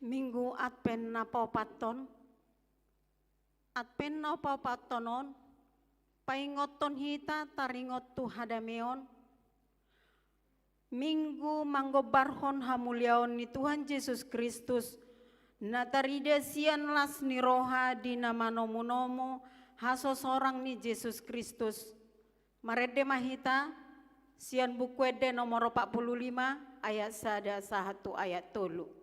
Minggu Advent na paupaton. Advent na paupatonon. Paingoton hita taringot tu hadameon. Minggu manggobarhon hamuliaon ni Tuhan Yesus Kristus. Natarida sian las ni roha di nama nomu-nomu haso sorang ni Yesus Kristus. Marede mahita sian buku ede nomor 45 ayat 1 ayat 3.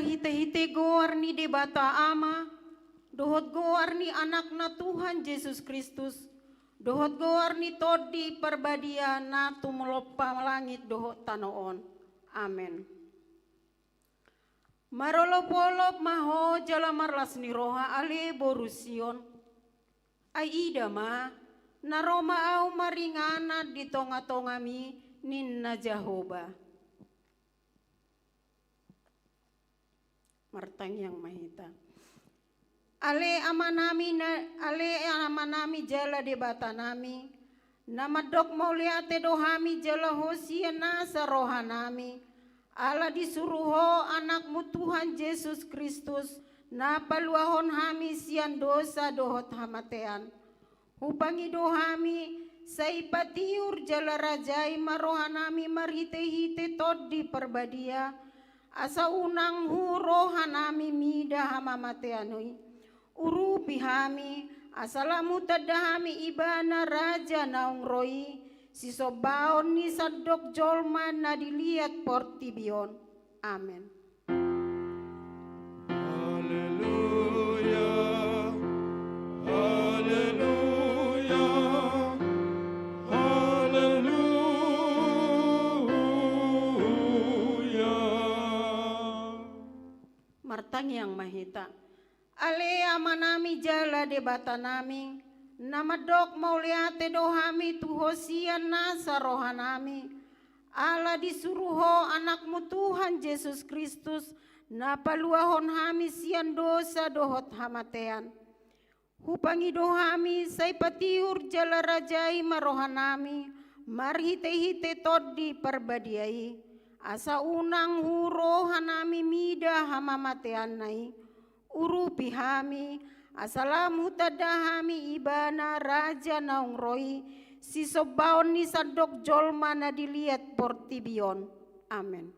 Hite-hite goar ni debata ama, dohot goar ni anakna Tuhan Yesus Kristus, dohot goar ni todi perbadia na tumolopa langit dohot tanoon. Amen. Marolop-olop maho jala marlas ni roha ale borusion. Ai ida ma, naroma au maringana di tonga-tongami ninna Jehovah. Martang yang mahita. Ale amanami jala debata nami. Nama dok mauliate dohami jala hosia nasa rohanami. Ala disuruho anakmu Tuhan Yesus Kristus. Na paluahon hami sian dosa dohot hamatean. Hubangi dohami saipatiur jala rajai marohanami marhite-hite tod di perbadia. Asa unang huro hanami mida hamamateanui urupi hami asalamu tadahami ibana raja naung roi sisobaon ni sadok jolma na dilihat portibion. Amen. Haleluya, haleluya, haleluya. Martang yang mahita. Ale amanami jala debata nami. Nama dok mauliate dohami tuhosian nasa rohanami. Ala disuruho anakmu Tuhan Yesus Kristus. Na paluahon hami sian dosa dohot hamatean. Hupangi dohami saipatiur jala rajai marohanami. Marhite-hite todi perbadiai. Asa unang huro hanami mida hamamatean nai urupi hami asalamu tadahami ibana raja naung roi sisobaon ni sadok jolma na dilihat portibion. Amen.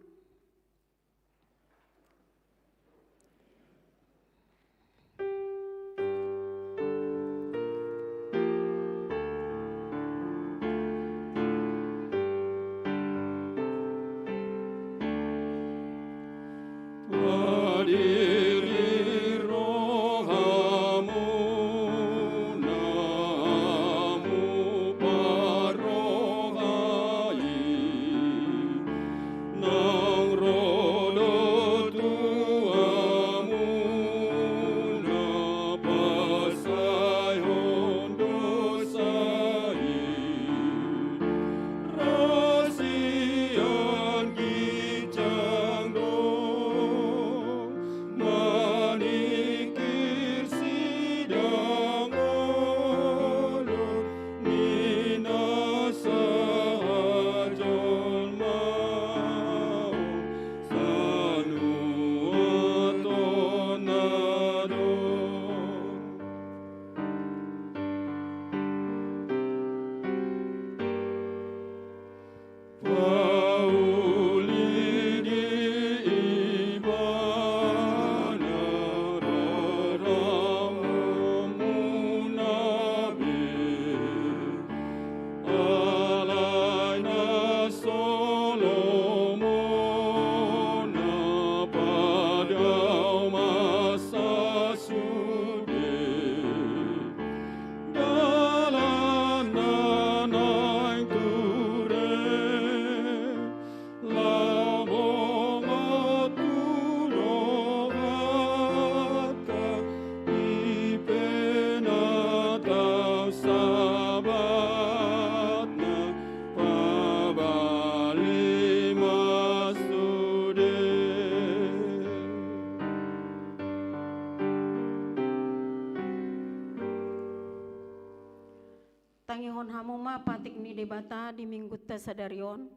Lohon hamuma patik ni debata di minggu tasadarion.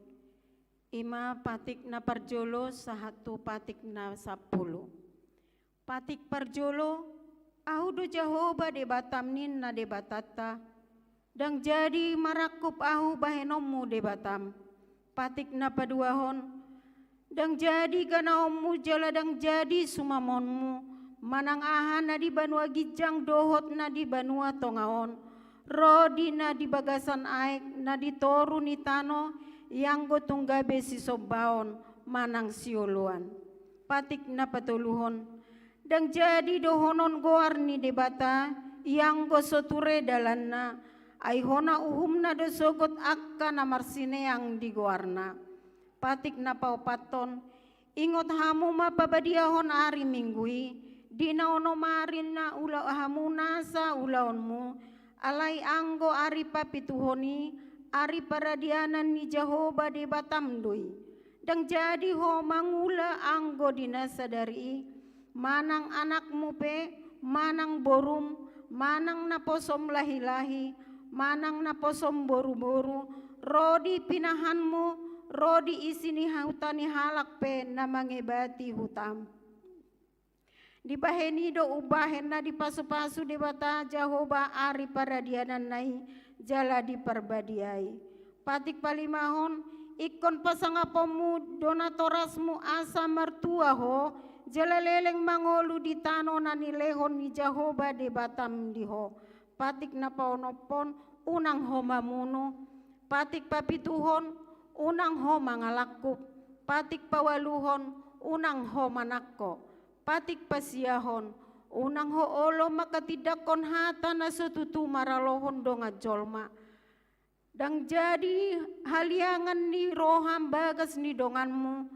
Ima patik na parjolo sahatu patik na 10. Patik parjolo ahu do Jahoba debatam nin na debatata. Dang jadi marakup ahu bahenomu debatam. Patik na paduahon. Dang jadi ganaomu jala dang jadi sumamonmu. Manang ahan na di banua gijang dohot na di banua tongaon. Rodi na di bagasan aek na di toru ni tano yang gotunggabe si sobaon manang siuluan. Patik na patuluhon. Dang jadi dohonon goar ni debata yang gosoture dalanna. Aihona uhum na dosogot akka na marsine yang digoarna. Patik na paupaton. Ingot hamu mapabadiahon ari minggui. Di naono marin na ula hamuna sa ulaonmu. Alai anggo ari papituhoni. Ari paradianan ni Jahoba de batamdui. Dang jadi ho mangula anggo dinasadari. Manang anakmu pe, manang borum, manang naposom lahi-lahi, manang naposom boru-boru, rodi pinahanmu, rodi isini hutani halak pe na mangebati hutam. Di baheni do ubahen na di pasu-pasu de bata Jahoba ari paradianan nai. Jala diperbadiai. Patik palimahon ikon pasangapomu donatorasmu asa mertua ho. Jala leleng mangolu di tano nani lehon ni Jahoba de batam diho. Patik na paonopon unang ho mamuno. Patik papituhon unang ho mangalakup. Patik pawaluhon unang ho manakko. Patik pasiahon unang ho olo makatidakon hata na sututu maralohon donga jolma. Dang jadi haliangan ni roham bagas ni donganmu.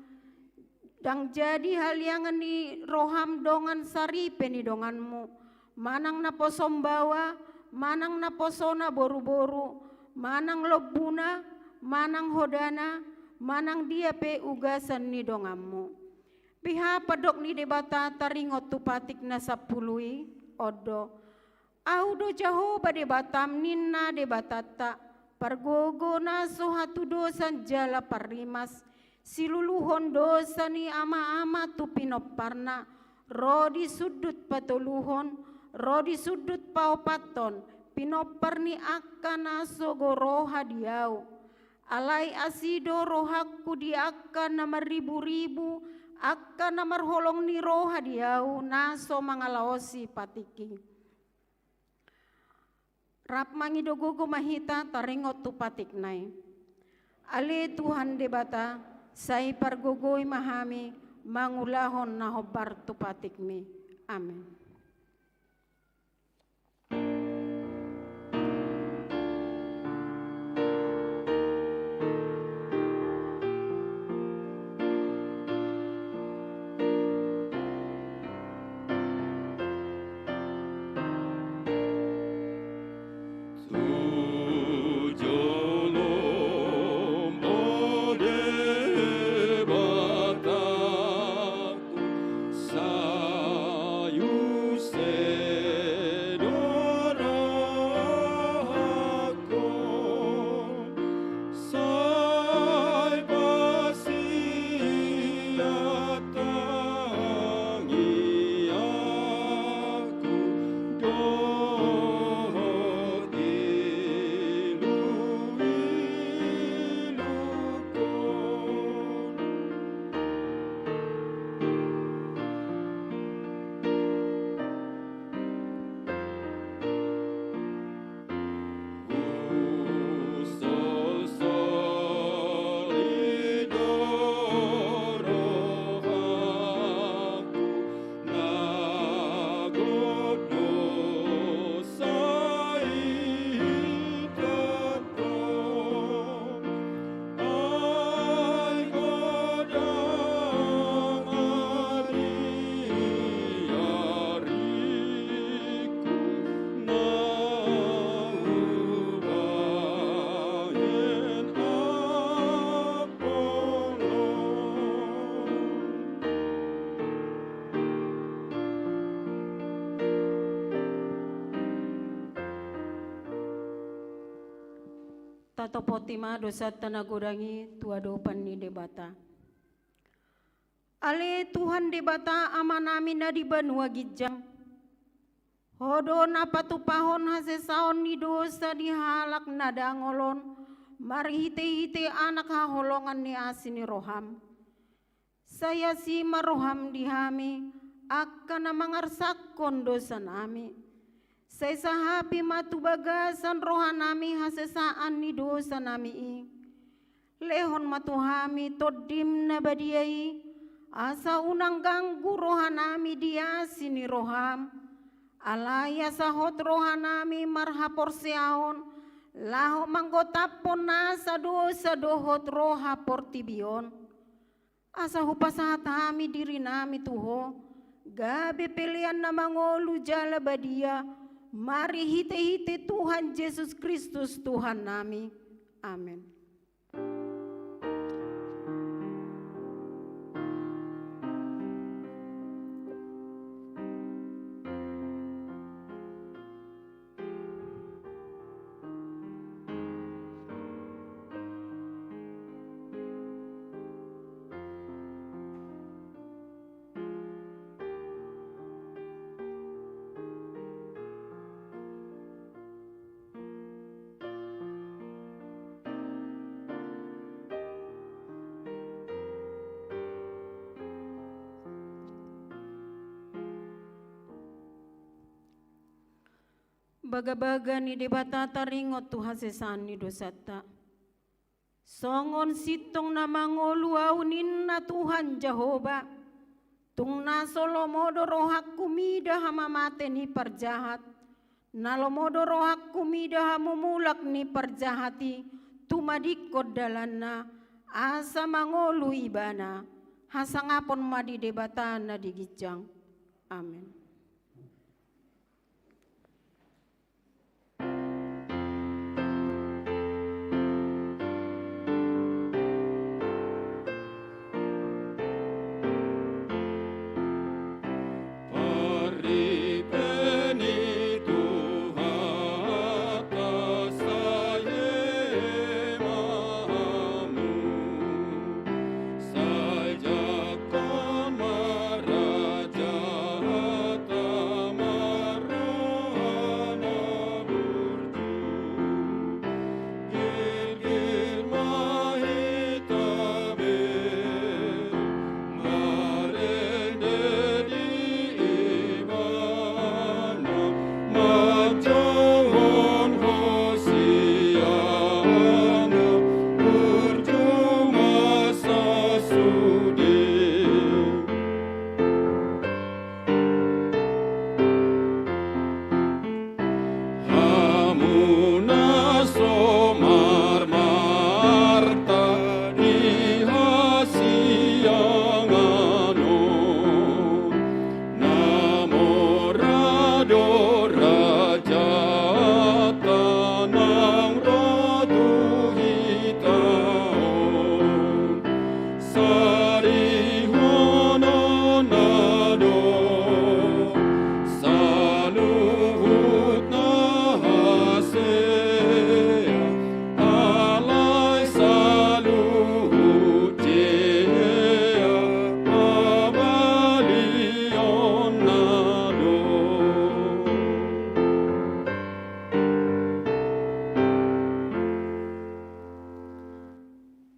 Dang jadi haliangan ni roham dongan saripe ni donganmu. Manang na posom bawa, manang na posona boru-boru, manang lobuna, manang hodana, manang dia pe ugasan ni donganmu. Piha padok ni debata taringot tu patik na 10 odo. Audo Jahoba debatam ninna debatata. Pargogo na sohatu dosan jala parimas. Siluluhon dosa ni ama-ama tu pinoparna. Rodi sudut patuluhon, rodi sudut paupaton. Pinopar ni akan asogo roha diau. Alai asido rohaku di akan nama ribu-ribu. Akan namar holong ni roha diau naso mangalaosi patiki. Rap mangido gogo mahita taringot tu patik nai. Ale Tuhan debata sai pargogoi mahami mangulahon na hobar tu patik mi. Amin. Sayu Tatopotima dosa tanagodangi tua dopan ni debata. Ale Tuhan debata amanami na di banua gijang. Hodo na patupahon hasesaon ni dosa di halak na dangolon. Mari hite-hite anak haholongan ni asini roham. Saya si maroham dihami akan mangarsakon dosa nami. Saya sahapi matu bagasan rohanami hasesaan ni dosa nami. Lehon matu hami todim na badiai. Asa unang ganggu rohanami dia sini roham. Alaya sahot rohanami marhapor seaon. Laho manggotapon nasa dosa dohot roha portibion. Asa hupasahat hami diri nami tuho. Gabe pilihan na mangolu jala badia. Mari hite-hite Tuhan Yesus Kristus Tuhan nami. Amin. Baga-baga ni debata taringot tu hasesan ni dosata. Songon sitong na mangoluaunin na Tuhan Jehovah. Tung na solomodo rohak kumida hamamate ni parjahat. Nalomodo rohak kumida hamumulak ni parjahati. Tumadikod dalana asa mangolu ibana. Hasangapon madi debata na digijang. Amin.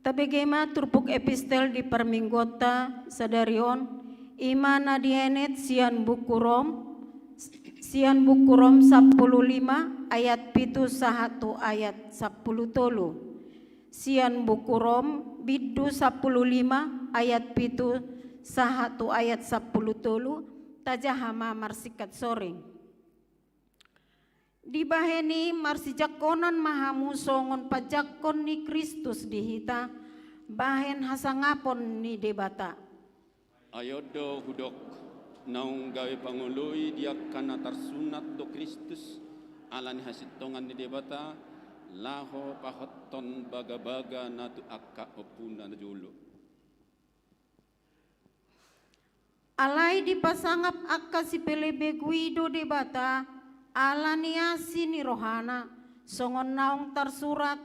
Tabegema turpuk epistel di perminggota sadarion imana dienet sian bukurom 15 ayat pitu 1 ayat 10 tolu. Sian bukurom bidu 15 ayat pitu 1 ayat 10 tolu tajahama marsikat soreng. Dibaheni marsijakonan mahamu songon pajakon ni Kristus dihita bahen hasangapon ni debata. Ayodo hudok naung gawe pangului dia kana tarsunat do Kristus alani hasitongan ni debata laho pahoton baga-baga natu akka opuna dulu. Alai dipasangap akka si pelebe guido debata alania sini rohana songon naung tersurat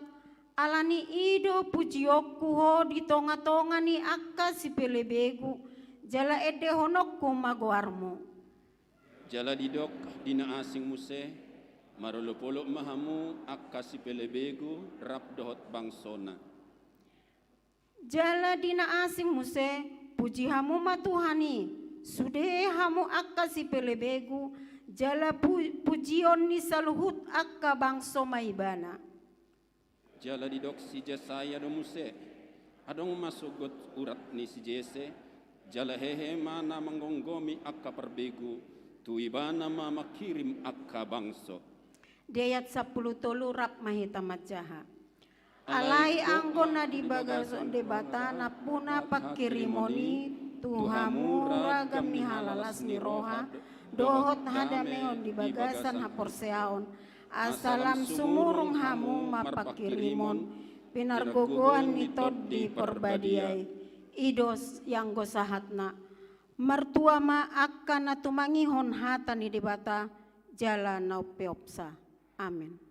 alani ido pujioku ho di tonga-tonga ni akka si pelebegu jala ede honokku magoarmu. Jala didok dina asing muse, marolopolo mahamu akka si pelebegu rap dohot bangsona. Jala dina asing muse puji hamu matuhani sude hamu akka si pelebegu jala pujion ni saluhut akka bangso maibana. Jala didok si Jesaya do muse, adong masugot urat ni si Jese, jala hehe mana menggonggomi akka perbegu, tuibana ma makirim akka bangso. Deyat 10 tolu rap mahita matjaha. Alai anggona di bagason debata napuna pakirimoni tuhamu ragam ni halalas ni roha dohot hadameon di bagasan haporseaon asalam sumurung hamu mapakirimon pinargogoan nitod di perbadiai idos yang gosahatna mertua ma akan natumangihon hata ni debata jala naupeopsa. Amin.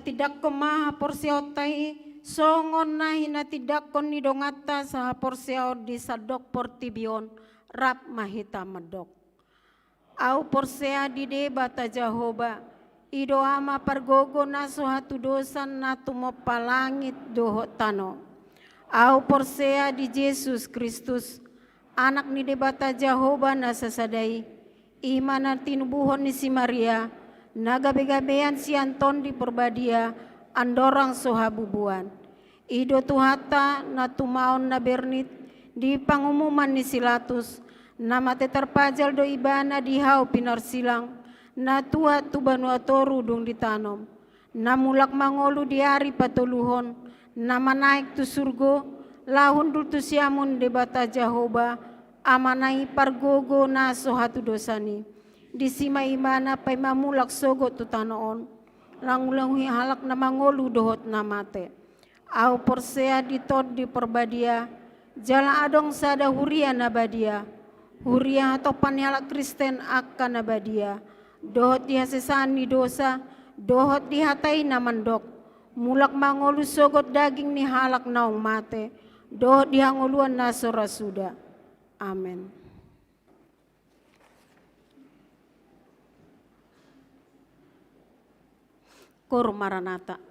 tidak kemaha porsiotai songon nahi na tidak kon ni dongata saha porsio di sadok portibion rap mahita medok. Au porsea di debata Jehovah ido ama pargogo na suhatu dosan na tumo palangit doho tano. Au porsea di Yesus Kristus anak ni debata Jehovah na sasadai imana tinubuhon ni si Maria nagabe-gabean si Anton di perbadia andorang sohabubuan. Ido tuhata na tumaon na bernit di pangumuman ni Silatus na mate terpajal do ibana di hau pinarsilang na tuha tu banua toru dung ditanom. Na mulak mangolu di hari patuluhon na manaik tu surgo lahun dul tu siamun debata Jehovah amanai pargogo na sohatu dosani. Di sima imana pai mamulak sogo tu tanoon langulangi halak na mangolu dohot na mate. Au porsea ditod di perbadia jala adong sada huria na badia. Huria atau panyalak Kristen akan na badia. Dohot dihasesani dosa, dohot dihatai na mandok. Mulak mangolu sogot daging ni halak naung mate. Dohot dihangoluan na sorasuda. Amin. Kor Maranatha.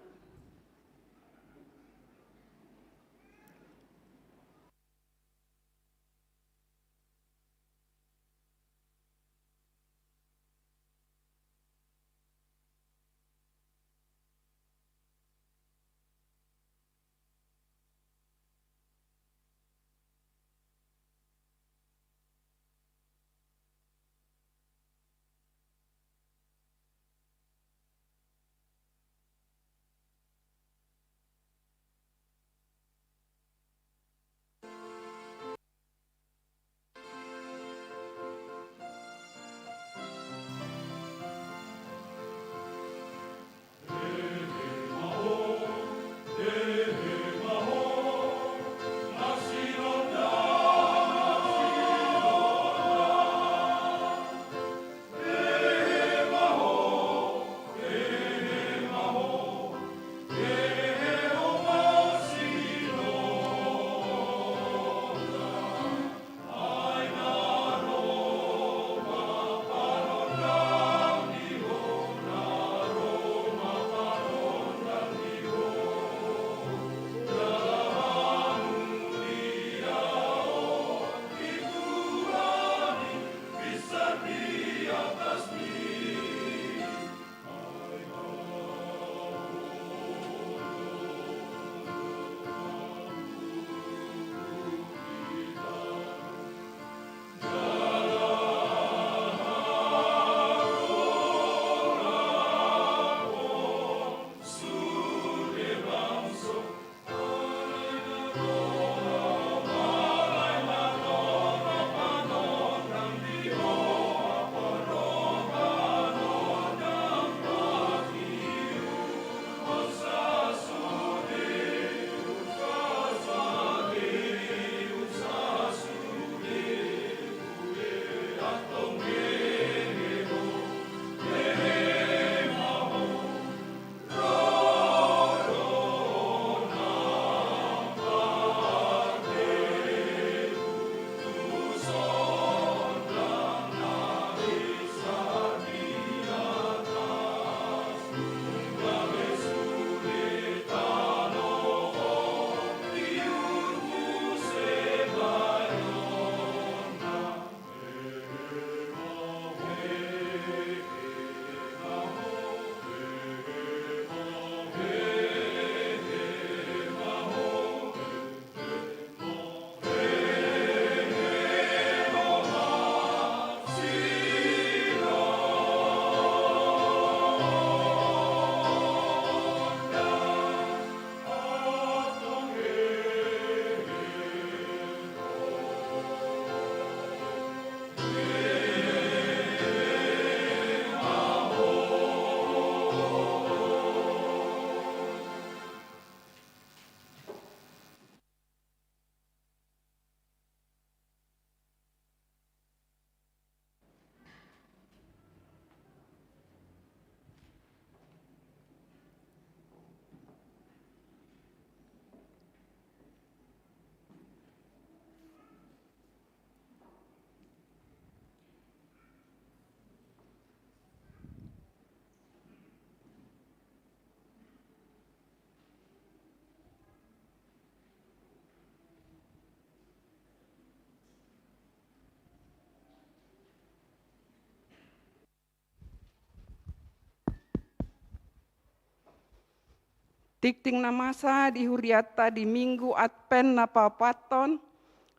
Tikting namasa dihuriata di Minggu Advent na papaton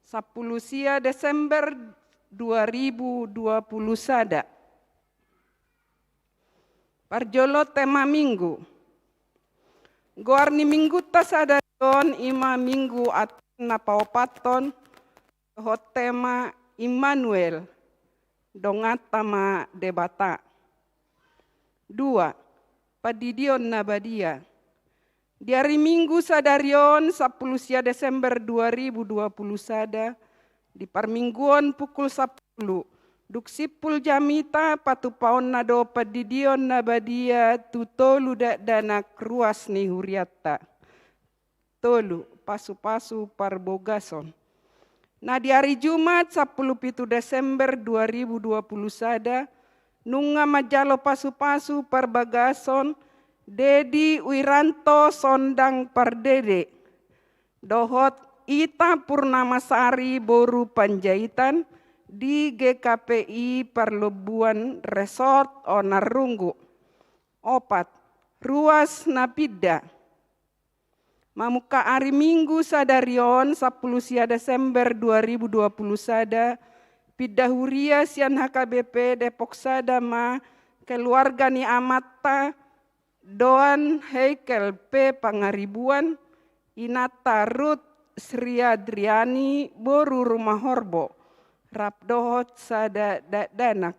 10 Desember 2020 sada. Parjolo tema minggu. Goarni minggu tasada don ima minggu Advent na papaton hot tema Immanuel dongatama debata. 2. Padidion nabadia. Di hari Minggu sadarion 10 Desember 2020 sada di parmingguan pukul 10 duksipul jamita patupaon nado padidion nabadia tutolu dana kruas ni huriata tolu pasu-pasu parbogason. Nah di hari Jumat 10 Desember 2020 sada nunga majalo pasu-pasu parbagason Dedi Wiranto Sondang Pardede, dohot Ita Purnamasari Boru Panjaitan di GKPI Perlebuan Resort Onarunggu. 4. Ruas Napida. Mamuka hari Minggu sadarion 10 Desember 2020 sada, Pidahuria Sian HKBP Depok sada ma keluarga ni amata Doan Heikel P. Pangaribuan, Inata Ruth Sri Adriani Boru Rumah Horbo, Rapdohot Sada Danak,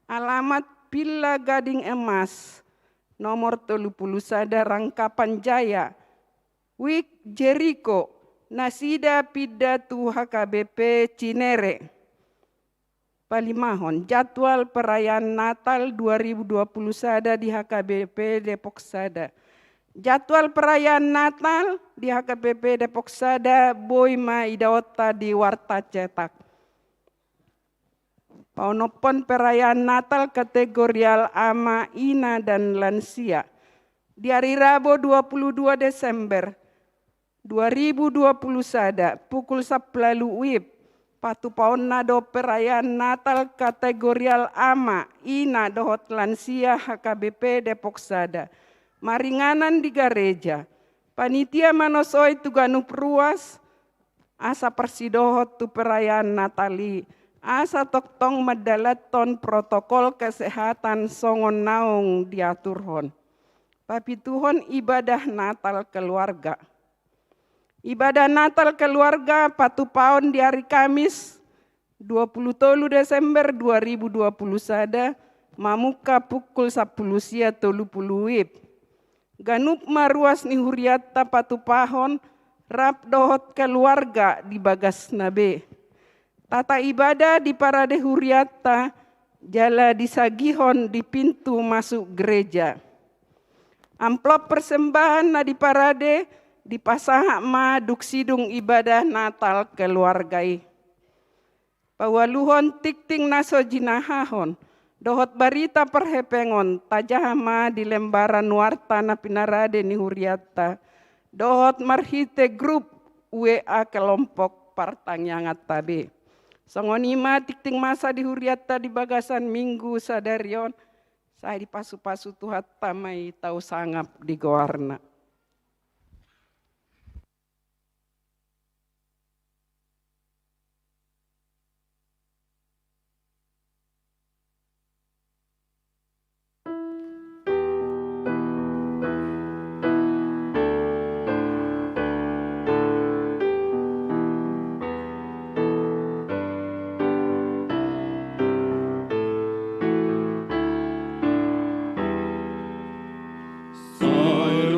alamat Pila Gading Emas, nomor 30 sada Rangkapan Jaya, Wik Jericho, Nasida Pidatu HKBP Cinere. Palimahon, jadwal perayaan Natal 2020 sada di HKBP Depok sada. Jadwal perayaan Natal di HKBP Depok sada Boima Idawata di Warta Cetak. Paunopon perayaan Natal kategorial ama, ina, dan lansia. Di hari Rabu 22 Desember 2020 sada pukul 10 WIB. Patupaon nado perayaan Natal kategorial ama, ina, dohot lansia HKBP Depok sada. Maringanan di gereja. Panitia manosoi tu ganup ruas. Asa persidohot tu perayaan Natali. Asa toktong medalaton protokol kesehatan songon naung diaturhon. Papituhon ibadah Natal keluarga. Ibadah Natal keluarga patupaon di hari Kamis 23 Desember 2020 sada mamuka pukul 10 sia 30 WIB. Ganup maruas ni huriata patupahon rap dohot keluarga di bagas nabe. Tata ibadah di parade huriata jala disagihon di pintu masuk gereja. Amplop persembahan na di parade di pasah ma duksidung ibadah Natal keluargai. Pawaluhon tikting naso jinahahon, dohot barita perhepengon, tajahama di lembaran warta na pinarade ni huriata, dohot marhite grup WA kelompok partangyangat tabe. Songonima tikting masa di huriata di bagasan Minggu sadarion, saya di pasu-pasu tuhat tamai tau sangap di goarna. Soy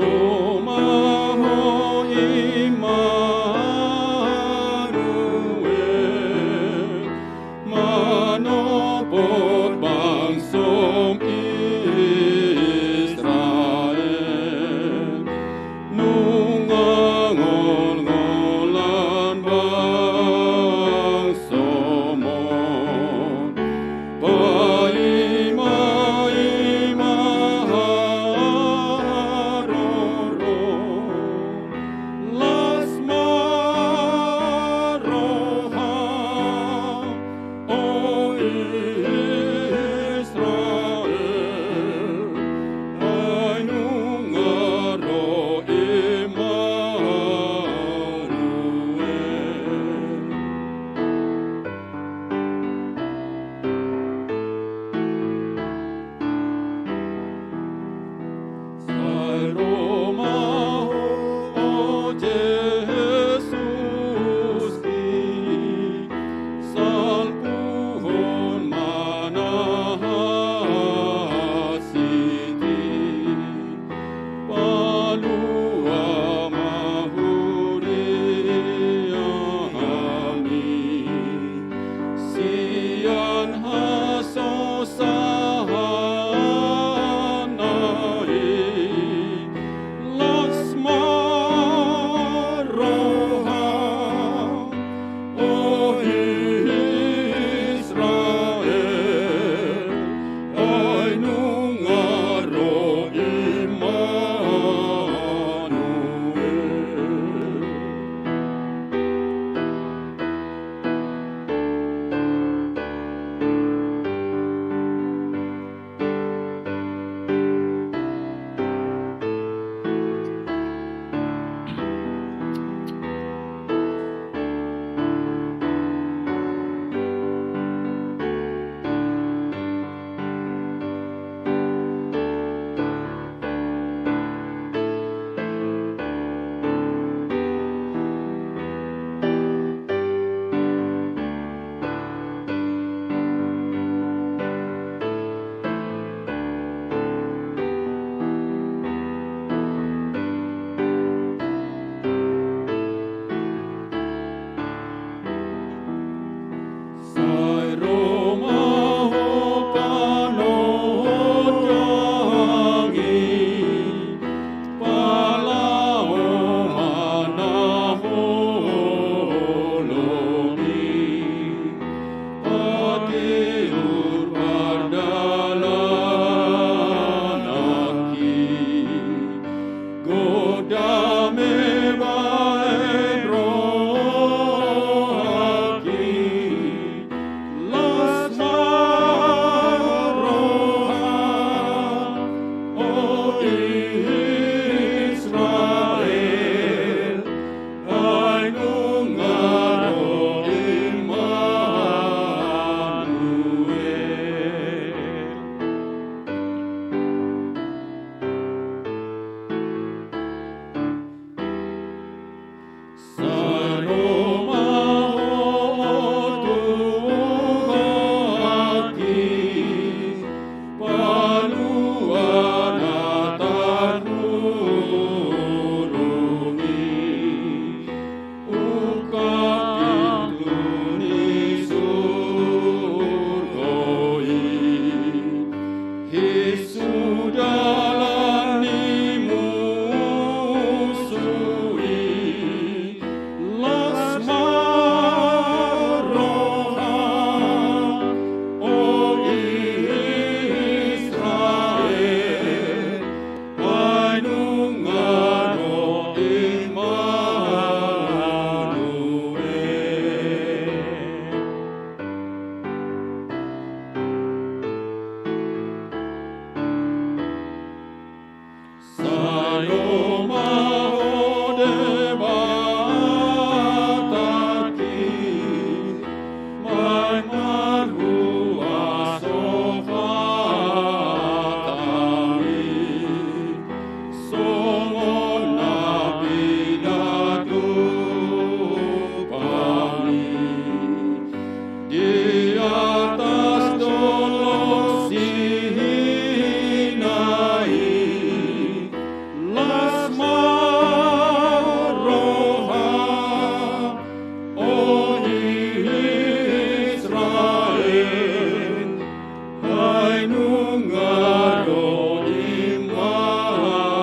ngaro Immanuel.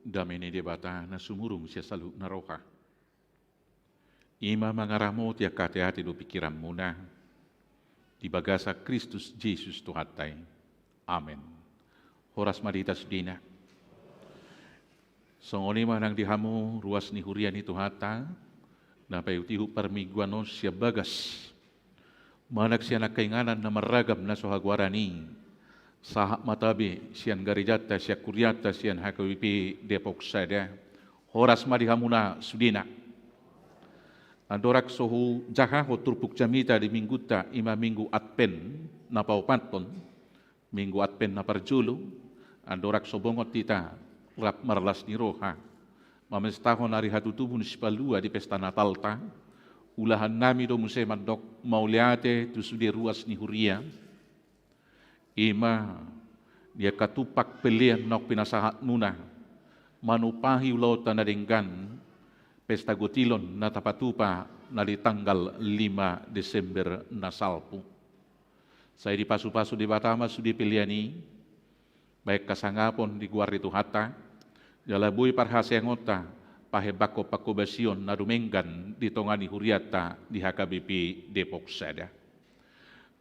Damai ni debata na sumurung siya salu na roha. Ima mangaramo tiya kate-ate do pikiran muna. Di bagasa Kristus Jesus Tuhatay. Amen. Horas marita sudina. Songoni manang dihamu ruas ni hurian itu hata. Na payutihu parmiguanos siya bagas. Manak siya nakainganan na maragam na sohagwarani. Sahak matabi siyan garijata siya kuryata siyan hakawipi Depok sada. Horas madihamuna sudina. Andorak sohu jahaho turpuk jamita di mingguta ima minggu Adpen na paupanton. Minggu Adpen na parjulu. Andorak sobongot tita rap marlas ni roha. Mamestahon hari hatutubun sipalua di pesta Natal ta. Ulahan nami do muse mandok mauliate tu sudi ruas ni huria. Ima dia katupak pelian nok pinasahat muna. Manupahi ulau tanadenggan pesta gotilon na tapatupa na di tanggal 5 Desember na salpu. Saya di pasu-pasu di Batama sudi piliani baik kasangapon di guar itu hata jalabui parhaseangota pahebako pakobasion na dumenggan di tongani huriata di HKBP Depok sada.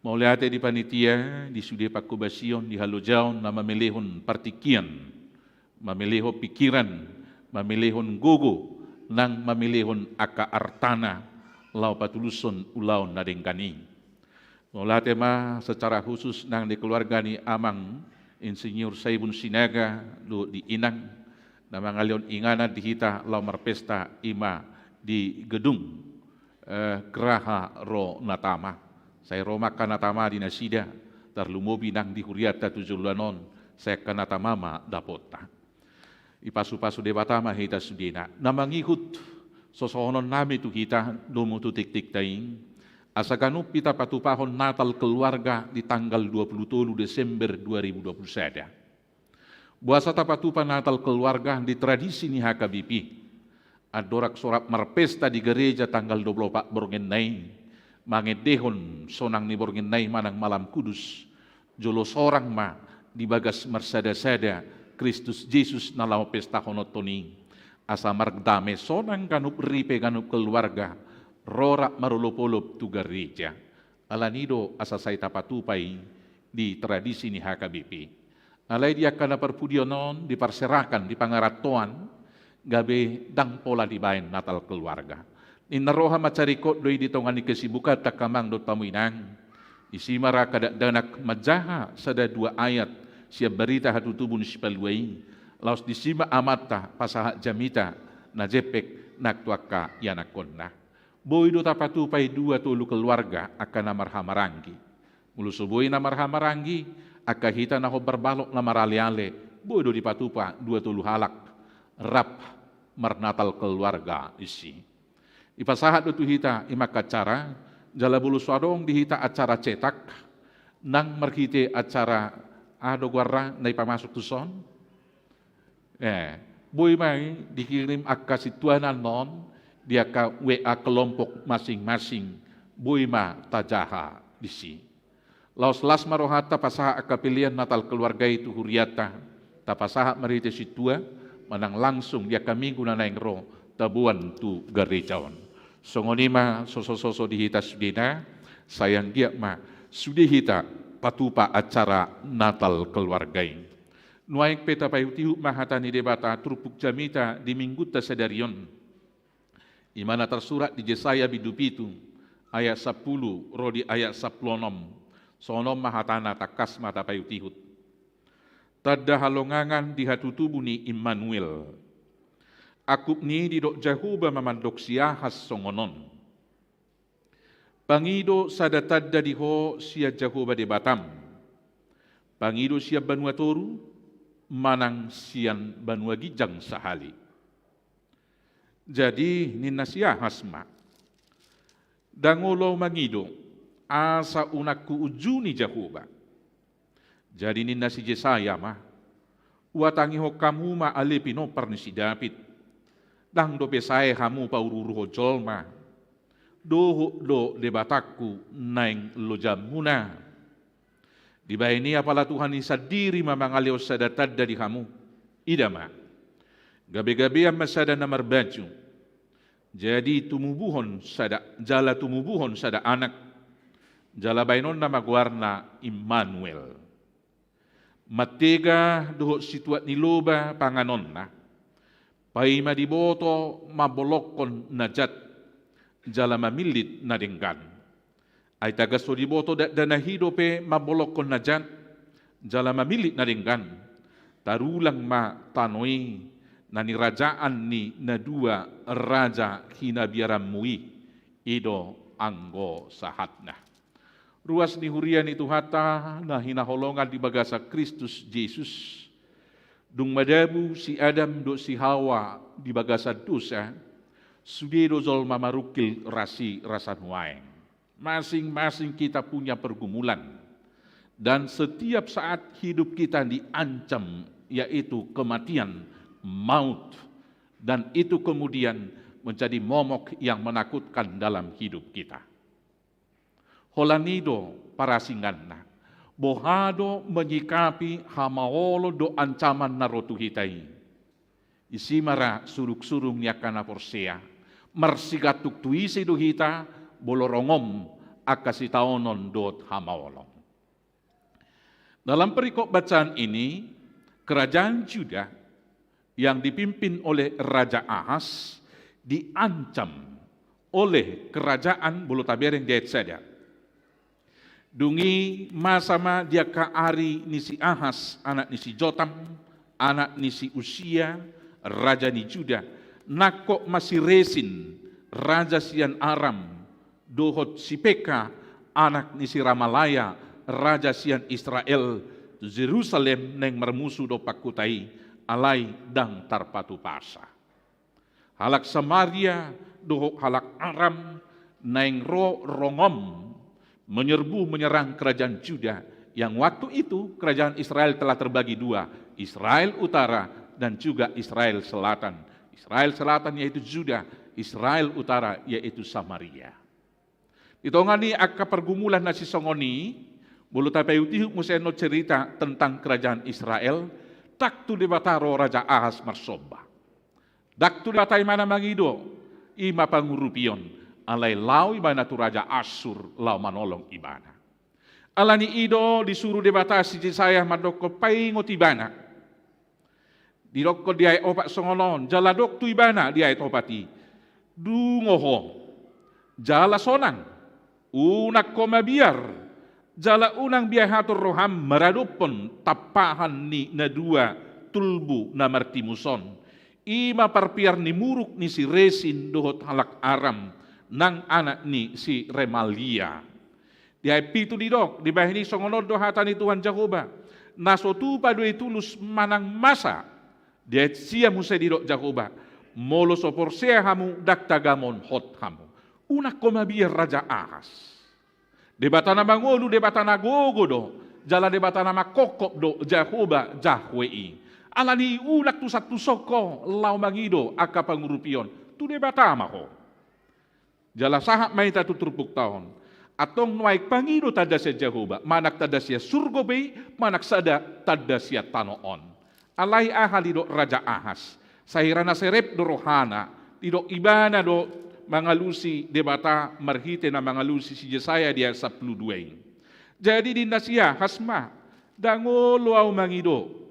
Mauliate di panitia di sudi pakobasion di halujaon na mamilihon partikian, mamiliho pikiran, mamilihon gugu, nang mamilihon aka artana lau patuluson ulaw na dengkani. Maulate ma secara khusus nang di keluarga ni amang Insinyur Saibun Sinaga lu di Inang na mangalion ingana dihita lau marpesta ima di gedung Geraha Ro Natama. Saya Roma kanatama di nasida tarlumobi nang di huriata tujulanon saya kanatamama dapota. Ipasu-pasu debatama hita sudina. Namangikut sosohonon nami tu kita dumutu tik-tik taing. Asaganup kita patupahon Natal keluarga di tanggal 23 Desember 2021. Buasa tapatupa Natal keluarga di tradisi ni HKBP. Adorak sorak marpesta di gereja tanggal 24 Borgenai. Mangedehon sonang ni Borgenai manang malam kudus. Jolo sorang ma di bagas marsada-sada Kristus Jesus na lau pesta honotoni. Asa margdame sonang kanup ripe kanup keluarga. Rorak marulopolop tu gereja. Alanido asa say tapatupai di tradisi ni HKBP. Alay dia kana perpudionon diparserakan di pangaratoan gabe dang pola di bayan Natal keluarga. Inaroha macarikot doi ditongani kesibukan takamang dot pamuinang. Isimara kadak danak majaha sada 2 ayat siap berita hatutubun sipaluai. Laos disima amata pasahat jamita na jepek naktuaka yanakonna. Boy do tapatupai 2 tulu keluarga akan namarhamaranggi. Mulusuboy namarhamaranggi akahita naho berbalok namaraliale. Boy do dipatupa 2 tulu halak rap marnatal keluarga isi. Ipasahat itu hita imak acara, jalabulu suadong dihita acara cetak, nang marhite acara ado guarra na ipamasuk tuson. Boy may dikirim akka situanan non, dia ka WA kelompok masing-masing, boy ma tajaha disi. Laos las marohata pasaha akka pilihan Natal keluarga itu huriata, tapasaha marhite situa, manang langsung dia kaminggu na naing ro, tabuan tu gerejaon. Songonima soso-soso dihita sudina, sayang dia ma sudihita patupa acara Natal keluargai. Nuaik peta payutihu mahatani debata turpuk jamita di mingguta sedarion. Imana tersurat di Yesaya bidupitu ayat 10 rodi ayat 10 sonom mahatana takas mata payutihut. Tadda halongangan dihatutubu ni Immanuel. Akup ni didok Jahuba mamandok siahas songonon. Pangido sadatadda diho sia Jahuba de Batam. Pangido sia Banua Toru, manang sian Banua Gijang sahali. Jadi nina siahas ma. Dangulo mangido asa unakku ujuni Jahuba. Jadi nina si Jesaya ma. Uatangi ho kamu ma ale pino parni si David. Dang do pesae hamu paururu ho jolma. Do debataku naing lo jamuna. Di baini apala Tuhan isa diri mamangalio sadatad dari kamu. Idama. Gabe-gabe masada namar baju. Jadi tumubuhon sada jala tumubuhon sada anak. Jala bainon nama guarna Immanuel. Matega doho situat niloba panganon na. Paima diboto mabolokon najat. Jala mamilit na denggan. Ay taga so diboto dana hidope mabolokon najat. Jala mamilit na denggan. Tarulang ma tanoi na nirajaan ni na dua raja hinabiaran mui. Ido anggo sahatna. Ruas ni hurian itu hata na hinaholongan di bagasa Kristus Yesus. Dung madabu si Adam do si Hawa di bagasa dosa. Sudedo zol mamarukil rasi rasan waeng. Masing-masing kita punya pergumulan. Dan setiap saat hidup kita diancam, yaitu kematian, maut. Dan itu kemudian menjadi momok yang menakutkan dalam hidup kita. Holanido para singanna. Bohado menyikapi hamaolo do ancaman narotu hitai. Isimara suruk-surung yakana porsea. Marsigatuk tuisi do hita bolorongom akasitaonon dot hamaolong. Dalam perikop bacaan ini, kerajaan Juda yang dipimpin oleh Raja Ahas diancam oleh kerajaan Bolotabereng Jetsadia. Dungi masama dia kaari nisi Ahas, anak nisi Jotam, anak nisi Usia, raja ni Juda, nakok masih Resin, raja sian Aram, dohot si Peka, anak nisi Ramalaya, raja sian Israel, Jerusalem neng mermusu do pakutai, alai dang tarpatu pasa. Halak Samaria, dohok halak Aram, neng rongom, menyerang kerajaan Juda yang waktu itu kerajaan Israel telah terbagi dua, Israel Utara dan juga Israel Selatan. Israel Selatan yaitu Juda, Israel Utara yaitu Samaria. Ditongani akka pergumulan nasi songoni, bulu tapayutih museno cerita tentang kerajaan Israel, tak tu debataro Raja Ahas marsoba. Dak tu debatai mana mangido, ima pangurupion, alai lau ibana tu Raja Asyur lau manolong ibana. Alani ido disuruh debatasi saya madoko paingot ibana. Didoko diay opak songonon, jala dok tu ibana diay topati. Dungoho, jala sonang, unak koma biar, jala unang biahatur roham meradupon tapahan ni na dua tulbu na martimuson. Ima parpiar ni muruk ni si Resin dohot halak Aram, nang anak ni si Remalia. Dia pitu didok, di bahini songonod do hatani Tuhan Jakoba. Nasotu padu tulus manang masa. Dia sia musa didok Jakoba. Molo sopor sea hamu dak tagamon hot hamu. Unak koma biar Raja Ahas. Debatana mangolu debatana gogo do. Jala debatana makokop do Jakoba Jahwei. Alani unak tu satu soko lau mangido aka pangurupion. Tu debatama ho. Jala sahak maita tuturpuk tahun. Atong nuaik pangido tada siya Jehovah. Manak tada siya surgobay, manak sada tada siya tanoon. Alay ahalido Raja Ahas. Sahirana serep do rohana. Tido ibana do mangalusi debata marhite na mangalusi si Jesaya dia 12. Jadi dinda siya hasma. Dangolo au mangido.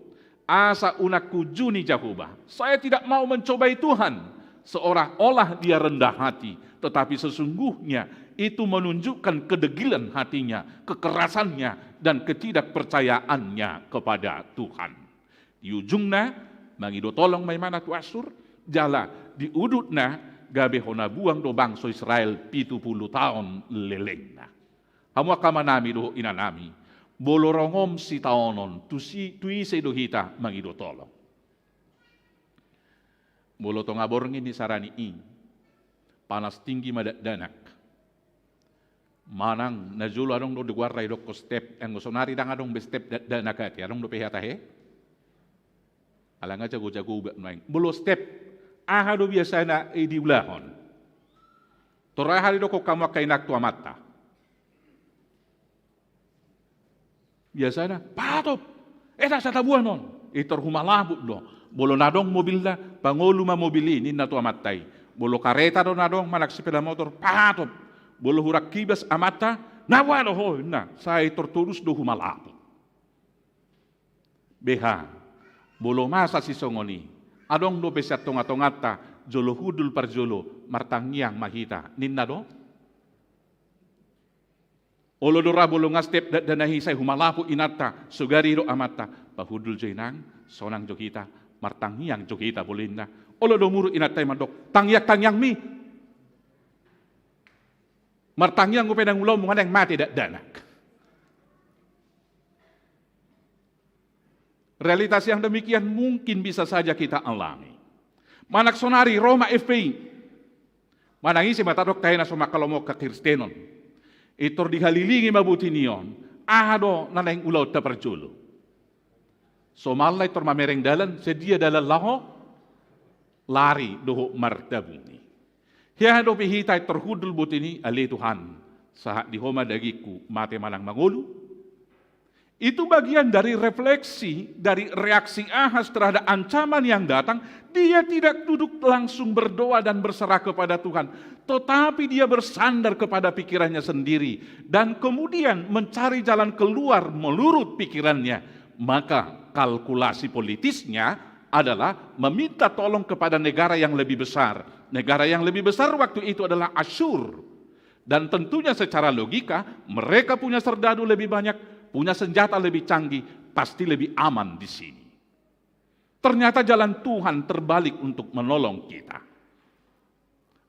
Asa unakku juni Jehovah. Saya tidak mau mencobai Tuhan. Seolah-olah dia rendah hati. Tetapi sesungguhnya itu menunjukkan kedegilan hatinya, kekerasannya, dan ketidakpercayaannya kepada Tuhan. Di ujungnya, mangido tolong maimana tu Asyur, jala diudutna gabe hona buang do bangso Israel 70 tahun lelengna. Hamu akamanami do inanami, bolorongom si taonon, tuise do hita mangido tolong. Bolo tongaborngin di sarani in. Panas tinggi madak danak. Manang najulu adong do guarrai do ko step ang sonari dang adong be step danakati adong do pehata he. Alang nga jago-jago ba naing. Bulo step, ahado biasa na idiulahon. Torahari do ko kamak kay naktua mata. Biasa na, patop, sa tabuan non. Itor humalabot do. Bolo nadong mobil na, pangolo mamobili, nin na matay. Bolo kareta do nadong, managsipila motor, patop. Bolo hurak kibas amata, nawalo ho, na, sa itor turus do humalabot. Beha, bolo masa si songoni, adong do pesat tonga-tongata, jolo hudul par jolo, martangyang mahita, nin na do? Olo dora bolo nga step danahisay humalapo inata, sugariro amata, pahudul jainang, sonang jokita, martangyang jokita bolin na. Olo do muro inatay mandok, tangyak-tangyang mi. Martangyang ko penang ulo mga nang mati danak. Realitas yang demikian mungkin bisa saja kita alami. Manaksonari Roma FPI. Manangisi matadok tayo na sumakalomok ka Kristenon. Itor dihalilingi mabuti niyon. Ahado na naing ulaw ta perjulo. So malay tor mamereng dalan. Sedia dalan laho. Lari doho martabuni. Hiyado pihitay terhudul butini ali Tuhan. Saat di homa dagiku mati manang mangulu. Itu bagian dari refleksi, dari reaksi Ahas terhadap ancaman yang datang. Dia tidak duduk langsung berdoa dan berserah kepada Tuhan. Tetapi dia bersandar kepada pikirannya sendiri. Dan kemudian mencari jalan keluar menurut pikirannya. Maka kalkulasi politisnya adalah meminta tolong kepada negara yang lebih besar. Negara yang lebih besar waktu itu adalah Asyur. Dan tentunya secara logika mereka punya serdadu lebih banyak. Punya senjata lebih canggih, pasti lebih aman di sini. Ternyata jalan Tuhan terbalik untuk menolong kita.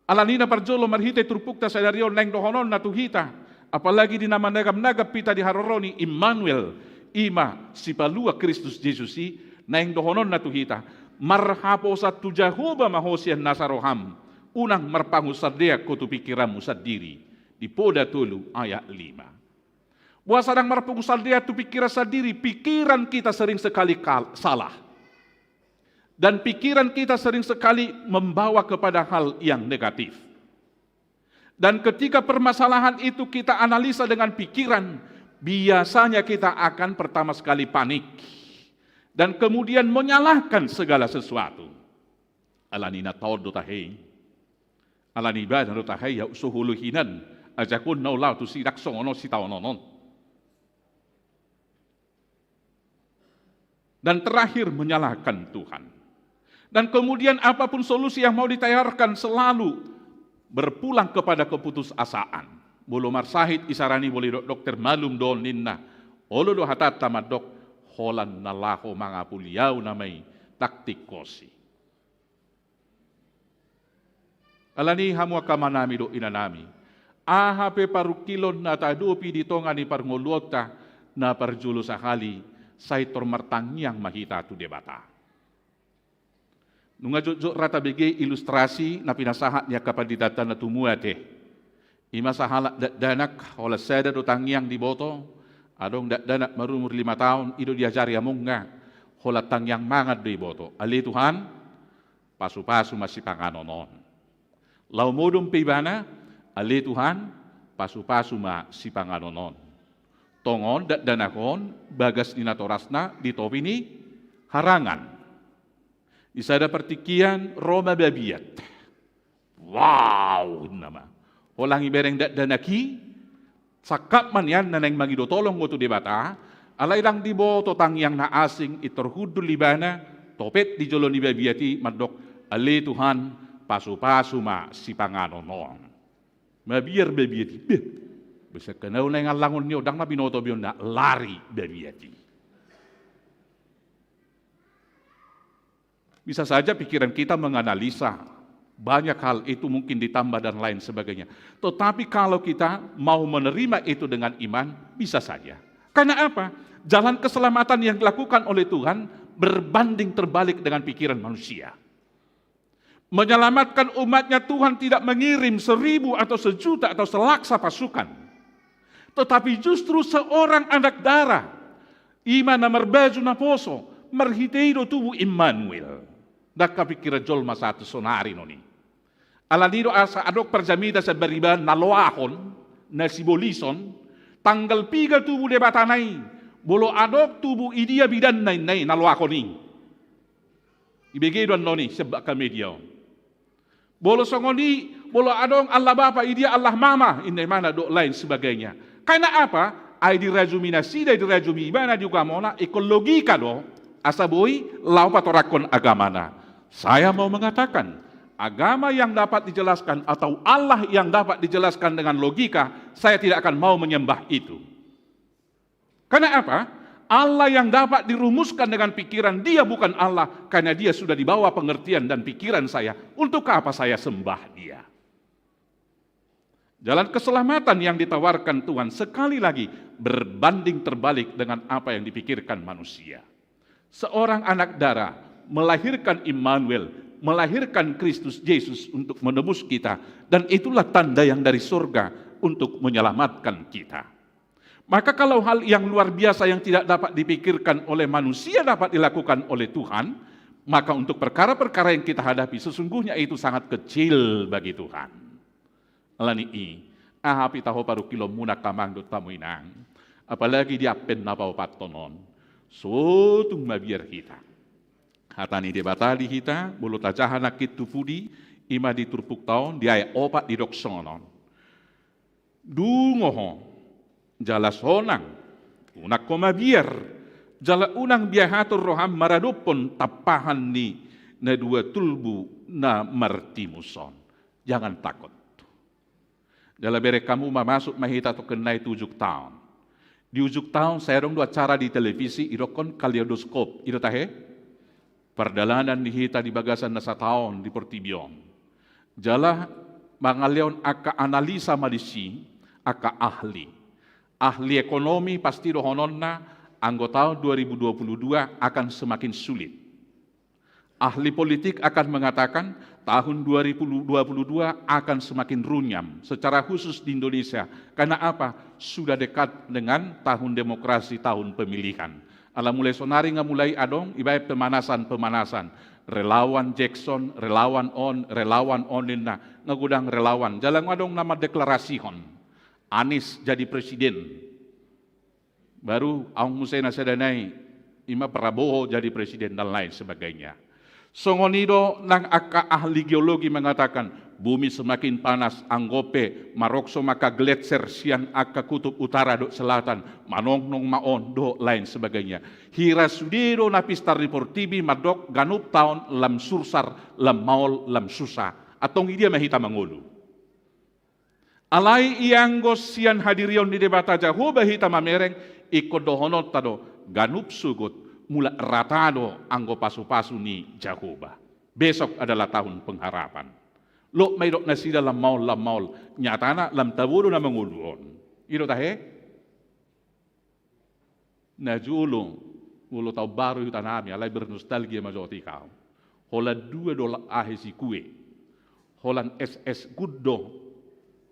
Alanina parjolo marhite turpukta sadarion leng dohonon na tuhita. Apalagi di nama nagam-nagap pita di haroroni Immanuel, ima si palua Kristus Jesusi, naing dohonon na tuhita. Marhapo sa tujahoba mahosian nasaroham. Unang marpangu sadea kutu pikiramu sadiri. Di poda tulu ayat 5. Buat sadang marpungusal dia tu pikiran sendiri, pikiran kita sering sekali salah. Dan pikiran kita sering sekali membawa kepada hal yang negatif. Dan ketika permasalahan itu kita analisa dengan pikiran, biasanya kita akan pertama sekali panik. Dan kemudian menyalahkan segala sesuatu. Alanina taudu tahei. Alaniba dan tahei ya usuhuluhinan. Ajakun naulau tu sidak songono sitaononon. Dan terakhir menyalahkan Tuhan. Dan kemudian apapun solusi yang mau ditayarkan selalu berpulang kepada keputusasaan. Bolo marsahid isarani boleh dokter malum don ninna. Olo do hatat tamadok holan nalaho mangapuliau namai taktik kosi. Alani hamu akamanami do inanami. Ahape parukilon na tadupi ditongani parngolota na parjulo sahali. Saitor martangyang mahita tu debata. Nunga jojo rata bege ilustrasi na pinasahat niya kapadidatan na tumuate. Ima sahala danak ola seda do tangyang di boto. Adong danak marumur 5 tahun ido diajari among nga. Hola tangyang mangat di boto. Ali Tuhan, pasu-pasu masih panganonon. Lau modum pibana, ali Tuhan, pasu-pasu masih panganonon. Tongon danakon bagas dinatorasna di topi ni harangan. Isada pertikian Roma babiat. Wow nama. Olang ibereng danaki sakap man yan naneng magido tolong goto debata. Alay lang di bo totang yang na asing itorhudul libana topet di jolo ni babiati madok ali Tuhan pasu-pasu ma si panganonon. Mabiar babiati. Bisa kenal na yang alangon niyo, dang na binoto biyon na lari dari yati. Bisa saja pikiran kita menganalisa banyak hal itu mungkin ditambah dan lain sebagainya. Tetapi kalau kita mau menerima itu dengan iman, bisa saja. Karena apa? Jalan keselamatan yang dilakukan oleh Tuhan berbanding terbalik dengan pikiran manusia. Menyelamatkan umatnya Tuhan tidak mengirim 1000 atau 1.000.000 atau selaksa pasukan. Tetapi justru seorang anak darah, iman na marbaju na poso, marhiteiro tubu Immanuel. Nakapikira jol masatu sonari noni. Alaniro asa adok perjamida sa bariban naloahon na sibolison tanggal 3 tubu debatanay bolo adok tubu idia bidan nay naloahon ni. Ibigay doon noni sa media. Bolo songoni bolo adong Allah Bapa idia Allah Mama inay mana do lain sebagainya. Karena apa? Ay dirajumi na sida dirajumi ibana di ugamona ekologika do asaboy lau patorakon agama na. Saya mau mengatakan agama yang dapat dijelaskan atau Allah yang dapat dijelaskan dengan logika, saya tidak akan mau menyembah itu. Karena apa? Allah yang dapat dirumuskan dengan pikiran, dia bukan Allah, karena dia sudah dibawa pengertian dan pikiran saya. Untuk apa saya sembah dia? Jalan keselamatan yang ditawarkan Tuhan sekali lagi berbanding terbalik dengan apa yang dipikirkan manusia. Seorang anak darah melahirkan Immanuel, melahirkan Kristus Yesus untuk menebus kita, dan itulah tanda yang dari surga untuk menyelamatkan kita. Maka kalau hal yang luar biasa yang tidak dapat dipikirkan oleh manusia dapat dilakukan oleh Tuhan, maka untuk perkara-perkara yang kita hadapi sesungguhnya itu sangat kecil bagi Tuhan. Alani ahapi tahu paru kilo muna kamang do tamuinang, apalagi dia pen napau patonon, sotung mabiar kita. Hatani debatali kita, bulu tajahana kitu fudi, ima di turpuk taon, dia opat di doksonon. Dungoho, jala sonang, unak koma biar, jala unang biahatur roham maradopon tapahan ni na dua tulbu na martimuson. Jangan takut. Jala bere kamu masuk mahita to kenai 7 tahun. Di ujuk tahun saya dong dua acara di televisi, irokon kaleidoskop, iro tahe? Perdalanan dihita di bagasan nasa taon di Portibion. Jala mangaleon aka analisa madisi, aka ahli. Ahli ekonomi pasti dohononna anggota 2022 akan semakin sulit. Ahli politik akan mengatakan tahun 2022 akan semakin runyam secara khusus di Indonesia. Karena apa? Sudah dekat dengan tahun demokrasi, tahun pemilihan. Ala mulai sonari nga mulai adong, ibae pemanasan. Relawan Jackson, relawan onin na, ngagudang relawan. Jalang adong nama deklarasihon. Anies jadi presiden. Baru ang musay na sedanay, ima Prabowo jadi presiden dan lain sebagainya. Songonido ng ahli geologi mengatakan, bumi semakin panas, anggope, marokso maka gletser siang aka kutub utara do selatan, manongnong maon do lain sebagainya. Hira sudiro napistar reportibi madok ganup taon lam sursar, lam maol, lam susa. Atong idia mahita mangulu. Alai ianggos sian hadirion di debata jaho bahita mamereng, ikodohonot tado ganup sugut, mula ratado anggo pasu-pasu ni Jahoba. Besok adalah tahun pengharapan. Lo may dok na sila lam maul, nyata na lam taburo na manguluon. Ito tahe? Na julo, ulo tau baru yuta nami, alay bernostalgia majoti kau. Hola $2 ahesi kue. Holan SS guddo,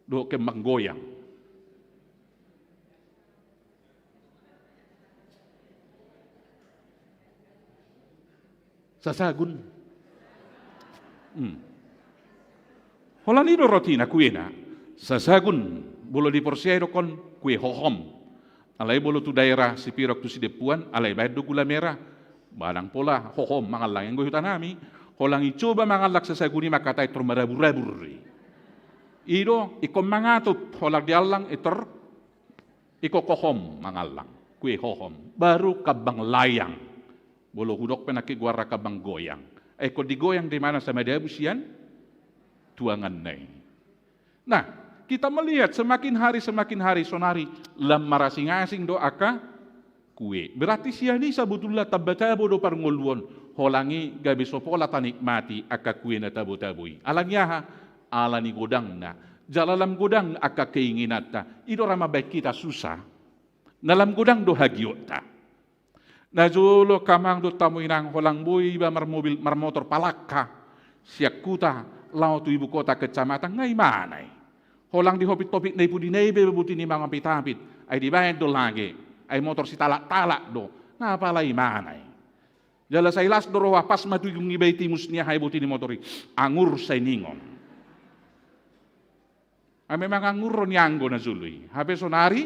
do ke manggoyang. Sasagun. Holan ido rotina kuena. Sasagun. Bolo di porsiero kon kue hohom. Alay bolo tu daerah sipirok tu si depuan. Alay bayad do gula merah. Barang pola hohom mangalang yang gohutan nami. Holang icoba mangalak sasaguni makatay turmarabur-raburi. Ido ikom mangatut holag dialang itor iko kohom mangalang. Kue hohom. Baru kabang layang. Bolo hudok penakiguara kabang goyang. Eko digoyang di mana sama dia busian? Tuangan nai. Nah, kita melihat semakin hari sonari lam marasing-asing do aka kue. Berarti siani sabutullah tabatabo do parngoluon holangi gabi sopola tanikmati aka kue na tabu-tabui. Alanya alani godang na. Jalalam godang aka keinginata. Ido rama baik kita susah. Nalam godang do hagiota. Najulo kamang do tamu inang holang boy ba marmobil marmotor palaka siak kuta lau tu ibu kota kecamatan ngai manai holang di hopit topik nei pudi nei be buti ni mga pitapit ay di bayan do lagi ay motor si talak do ngapa lai manai Jala sailas doro wapas matu yung ibay timusnya hai boti ni motori. Angur say ningon. Memang angur nyanggo na zului. Habe sonari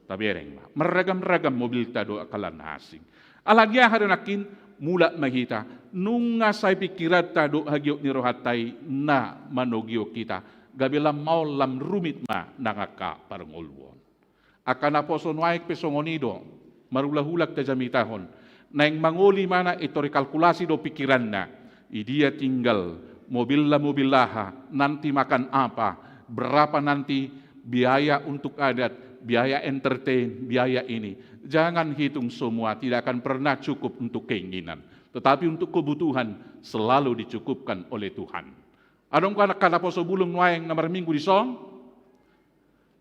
tabereng. Meragam-ragam mobil tado akalan asing. Alagya harunakin mula mahita nunga say pikirat tado hagyok ni rohatay na manogyo kita. Gabila mau lam rumit ma nangaka parang ulwon. Akana po sonwaik pesongonido marulahulak tajamitahon. Na yang manguli mana ito rekalkulasi do pikiran na. Dia tinggal mobil lah nanti makan apa, berapa nanti biaya untuk adat, biaya entertain, biaya ini. Jangan hitung semua, tidak akan pernah cukup untuk keinginan. Tetapi untuk kebutuhan selalu dicukupkan oleh Tuhan. Adong kata poso bulung nuayang nomor minggu di song?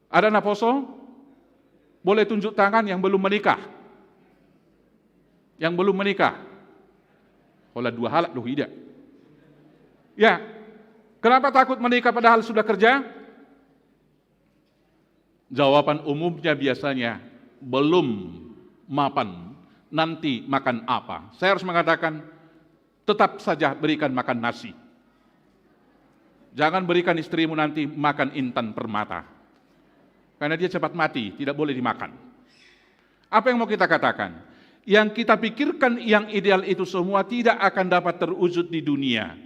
Ada na poso? Boleh tunjuk tangan yang belum menikah? Yang belum menikah. Olah dua halak doh tidak. Ya, kenapa takut menikah padahal sudah kerja? Jawaban umumnya biasanya belum mapan, nanti makan apa. Saya harus mengatakan tetap saja berikan makan nasi. Jangan berikan istrimu nanti makan intan permata. Karena dia cepat mati, tidak boleh dimakan. Apa yang mau kita katakan? Yang kita pikirkan yang ideal itu semua tidak akan dapat terwujud di dunia.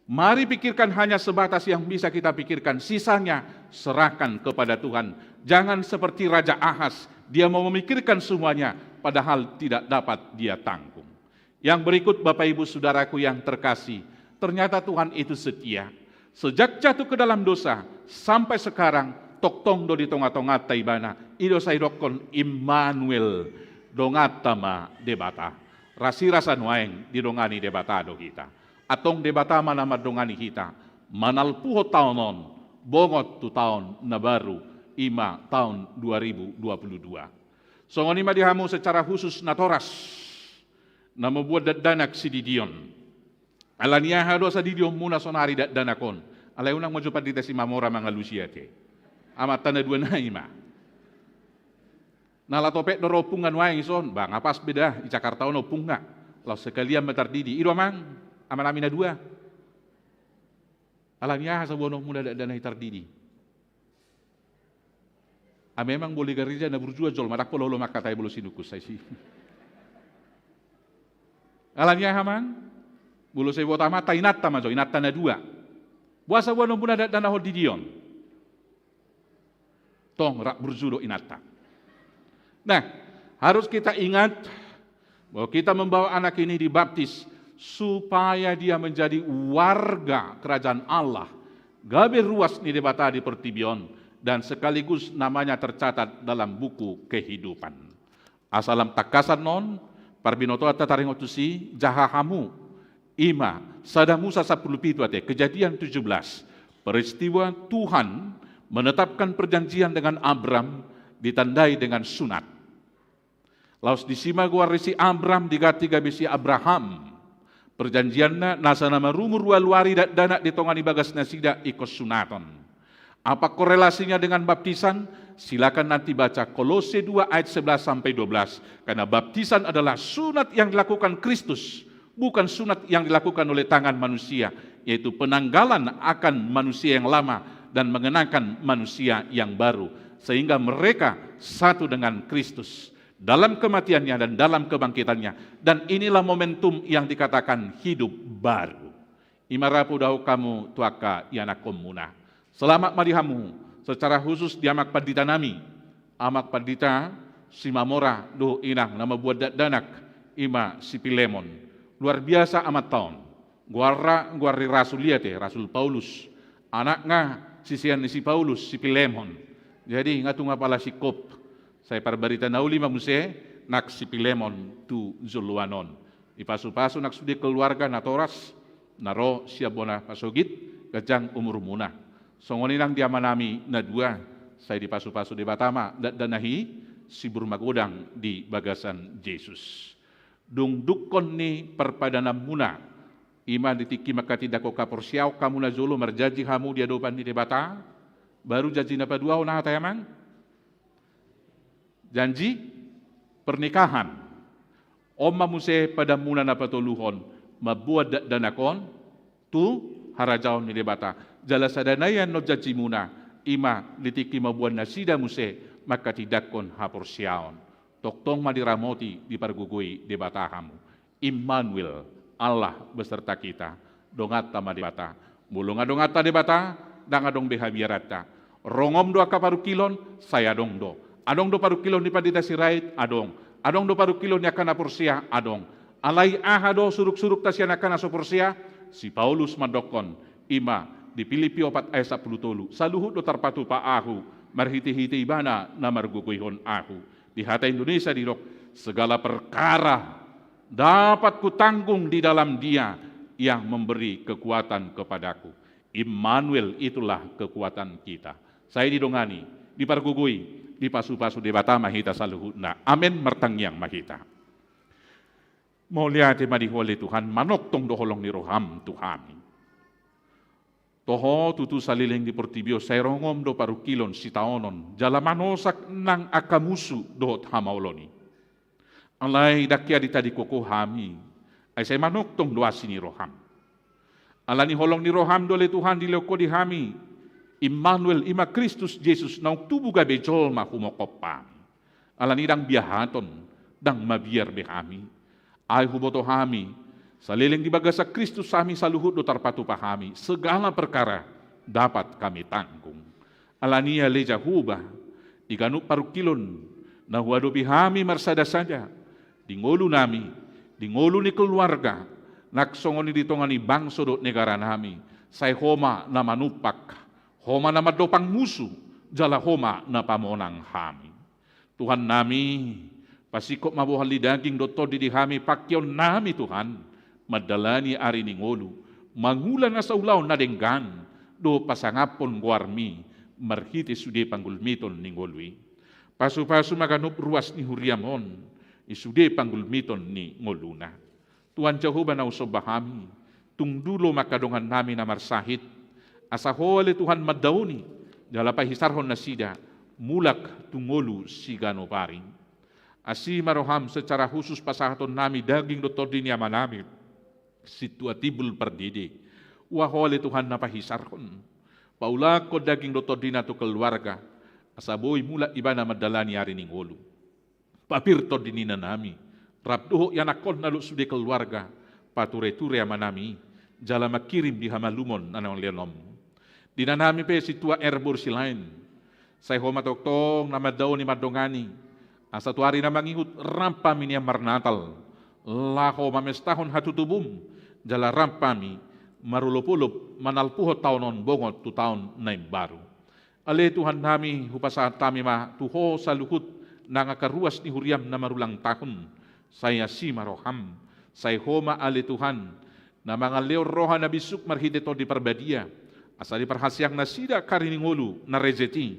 Mari pikirkan hanya sebatas yang bisa kita pikirkan. Sisanya serahkan kepada Tuhan. Jangan seperti Raja Ahas. Dia mau memikirkan semuanya padahal tidak dapat dia tanggung. Yang berikut Bapak Ibu Saudaraku yang terkasih. Ternyata Tuhan itu setia. Sejak jatuh ke dalam dosa sampai sekarang tok tong do di tonga-tonga taibana. Ido saidokon Immanuel. Dongatama debata. Rasi-rasa nuaeng didongani debata do kita. Atong debata mana madongani kita. Manalpuho taonon, bongot tu tahun na baru, 5 tahun 2022. Songoni madihamu secara khusus natoras. Na membuat danak si Didion. Alania hado sa Didion muna sonari danakon. Alay unang majupat dita si Mamora mga lusiate. Amat tanda dua na ima. Nalatopek doro pungan wae ison, bang apas beda di Jakarta ono punga. Lalu sekalian metardidi, ido amang aman amina dua. Alanya sabono muda dana hitardidi. Memang boleh garija na burjua jol madak pololo makatai bolo sinukus saya sih. Alanya hamang bolo saya buat amata inata majo inata na dua. Buasa bono muda dana hodidion. Tong rak burjudo inata. Nah, harus kita ingat bahwa kita membawa anak ini dibaptis supaya dia menjadi warga kerajaan Allah. Gabe ruas ni debata di pertibion dan sekaligus namanya tercatat dalam buku kehidupan. Asalam takasan non, parbinoto tataringotusi jahahamu, ima, sadamusa 10 pitu ate, kejadian 17. Peristiwa Tuhan menetapkan perjanjian dengan Abram ditandai dengan sunat. Laus disima gua resi Abram digati gabisi Abraham. Perjanjianna nasa nama rumur waluari dana ditongani bagas nasida ikos sunaton. Apa korelasinya dengan baptisan? Silakan nanti baca Kolose 2 ayat 11 sampai 12. Karena baptisan adalah sunat yang dilakukan Kristus, bukan sunat yang dilakukan oleh tangan manusia, yaitu penanggalan akan manusia yang lama dan mengenakan manusia yang baru, sehingga mereka satu dengan Kristus dalam kematiannya dan dalam kebangkitannya. Dan inilah momentum yang dikatakan hidup baru. Imarapu dahu kamu tuaka yana komuna. Selamat marihamu secara khusus diamak padita nami. Amak padita si Mamora do inang nama buat danak ima si Pilemon. Luar biasa amat tahun. Guarri rasul liate, Rasul Paulus. Anaknya sisian si Paulus, si Pilemon. Jadi ngatung apalah si Kop. Saya parbarita nauli mamuse nak si Pilemon tu Zuluanon. Ipasu-pasu nak sudi keluarga natoras naro siabona pasogit kejang umur muna. Songoninang dia manami na dua. Saya dipasu-pasu di Batama danahi si Burmagodang di bagasan Yesus. Dung dukon ni perpadana muna. Ima ditiki makati dako kaporsiaw kamu na Zulu merjaji hamu dia dopan di debata. Baru janji napa dua ona hatayamang. Janji pernikahan. Oma muse pada muna na patuluhon, mabuat danakon, tu harajaw ni debata. Jala sadanayan no jaji muna, ima litiki mabuan na sida muse, makatidakon haporsyaon. Toktong madiramoti di pargugui debata kamu. Immanuel, Allah beserta kita. Dongata madebata. Mulunga dongata debata, dangadong behabiarata. Rongom do akaparukilon, saya dong do. Adong do parukilon di padita sirait, adong. Adong do parukilon ni akan apursia, adong. Alai ahado suruk-suruk tasian akan asopursia, si Paulus madokon, ima di Filipi 4 ayat 10. Saluhut do tarpatu pa ahu, marhiti-hiti ibana na marguguihon ahu. Di hata Indonesia dirok, segala perkara dapat kutanggung di dalam Dia yang memberi kekuatan kepadaku. Immanuel, itulah kekuatan kita. Saya didongani, dipargugui, di pasu-pasu debata mahita saluhutna. Amin mertangyang mahita. Mulia madihole Tuhan, manok tong doholong ni roham Tuhami. Toho tutu saliling di portibio sayrongom do parukilon sitaonon, jala manosak nang akamusu dohot hamauloni. Alay dakya di tadi koko hami, ay say manok tong doasi ni roham. Alani holong ni roham dole Tuhan di loko di hami, Immanuel, ima Kristus Jesus na tubuh gabe jol mahumokop pami. Alanidang biyahaton, dang mabiar behami. Ay huboto hami, saliling dibaga sa Kristus sami sa luhut do tarpatu pahami, segala perkara dapat kami tanggung. Alania leja hubah, iganuk parukilon, na huado bihami marsada saja, dingolu nami, dingolu ni keluarga, naksongon ni ditongani bangso do negara nami, say homa na manupak, homa na madopang musuh, jala homa na pamonang hami. Tuhan nami, pasikop mabuhali daging doto di hami pakyon nami Tuhan, madalani ari ningolu, mangulan na sa ulaw na denggan, do pasangapon guarmi, marhiti sude panggulmiton ningolwi. Pasu-pasu maganup ruas ni huriamon, isude panggulmiton ni ngoluna. Tuhan Jehovah na usobahami, tungdulo makadongan nami na marsahit, asa hole Tuhan madauni, jala pahisarhon na sida, mulak tungolu sigano paring. Asi maroham secara khusus pasahaton nami daging dotor dinia manami, situatibul perdidi, wahole Tuhan na pahisarhon, paulak ko daging dotor dina to keluarga, asa boy mula ibana madalani ari ningolu. Papir to dinina nami, rabdoho yanakon na sude keluarga, pature-ture manami, jala makirim di hamalumon anong lenom. Dinanami pe situa erbur silain. Say homatoktong na madaw ni madongani. Asa tuari na mangihut rampami niya marnatal. Laho mamestahon hatutubum. Jala rampami marulupulup manalpuhot taonon bongot tu taon na baru. Ale Tuhan nami hupasaat tami ma tuho sa luhut na ngakaruas ni huriam na marulang tahun. Saya si maroham. Say homa ale Tuhan na mga leo roha na bisuk marhidito di parbadia. Asali perhasiang nasida kariningolu na rezeti,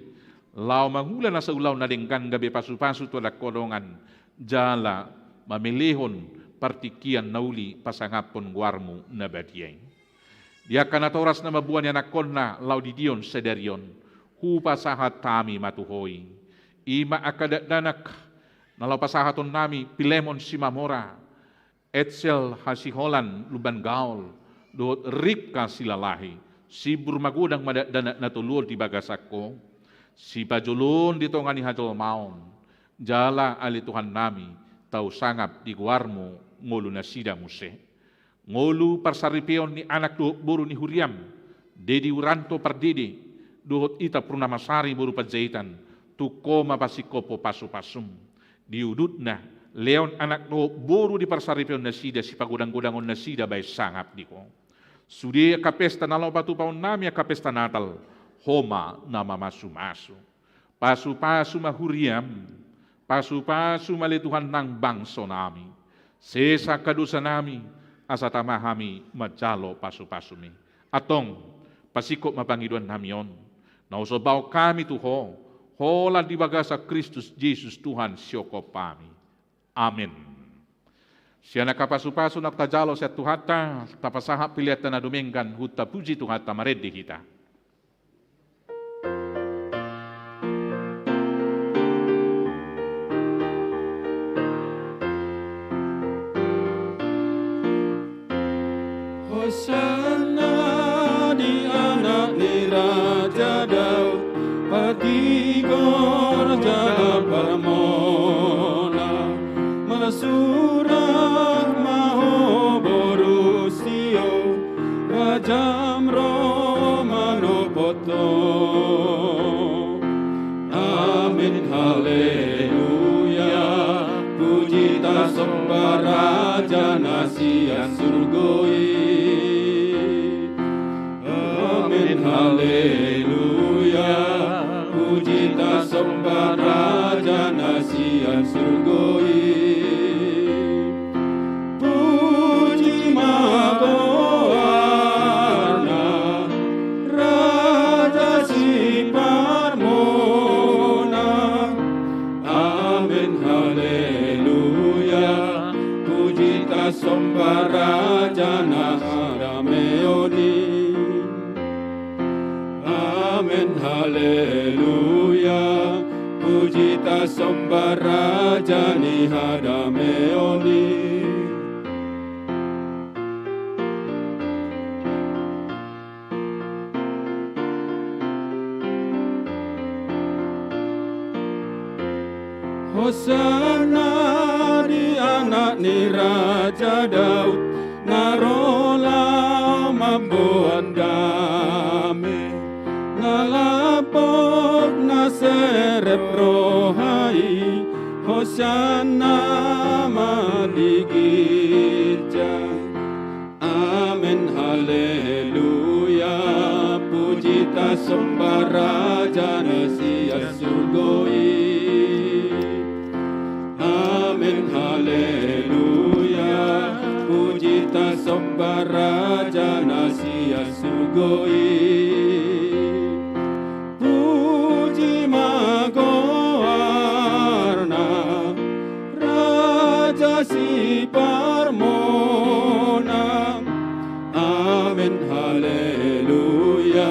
lao mangula na sa ulaw na denggan gabi pasu-pasu to kodongan, jala mamilihon partikian nauli pasangapon guarmu na badiyay. Dia kanatoras na mabuan yan akon na lau didion sederion, hupasahat tami matuhoy. Ima akadadanak na lau pasahaton nami Pilemon Simamora, Etzel Hasiholan Luban Gaul, doot Ripka silalahi, si burmagudang madadanak na tulol di bagasako, si pajulun dito nga ni Hadol Maon, jala ali Tuhan nami, tau sangap di guarmo ngolu na sida muse. Ngolu parsaripion ni anak do buru ni Huriam, dedi uranto pardidi, dohot ita purnamasari buru pajaitan, tuko mapasikopo pasu-pasum, diudut na, leon anak do buru di parsaripion na sida, si pagudang-gudangon na sida bay sangap di ko. Sudi kapesta nalaw patupaw nami kapesta natal, homa na mamasu-masu. Pasu-pasu mahuriam, pasu-pasu malituhan ng bangso nami. Sesa kadusa nami, asa tamahami majalo pasu-pasu mi. Atong, pasikop mapangiduan nami yon. Nausobaw kami tuho, hola dibaga sa Kristus Jesus Tuhan siyoko pami. Amen. Siya nakapasu-pasu naktajalo sa tuhata, tapasaha piliatan na duminggan, huta puji tuhata maredi kita. Hosana di anak ni Raja Daud, Patigor jala paramona, Masurat maho borusio, Rajam Romano poto. Amin haleluya, puji ta sembah Raja nasihat surgoi. Amin haleluya, puji ta sembah Raja nasihat surgoi. Puji magoana Raja si parmona. Amin haleluya, puji ta sembah Raja naharameoni. Amin haleluya, puji ta sembah Raja ni hadameoni. Hosana di anak ni Raja Daud, narola mambuan dame, ngalapok naserep rohai. Hosana maligija. Amin haleluya, puji ta sembah Raja nasihat surgoi. Amin haleluya, puji ta sembah Raja nasihat surgoi. Puji magoarna Raja si parmona. Amin haleluya,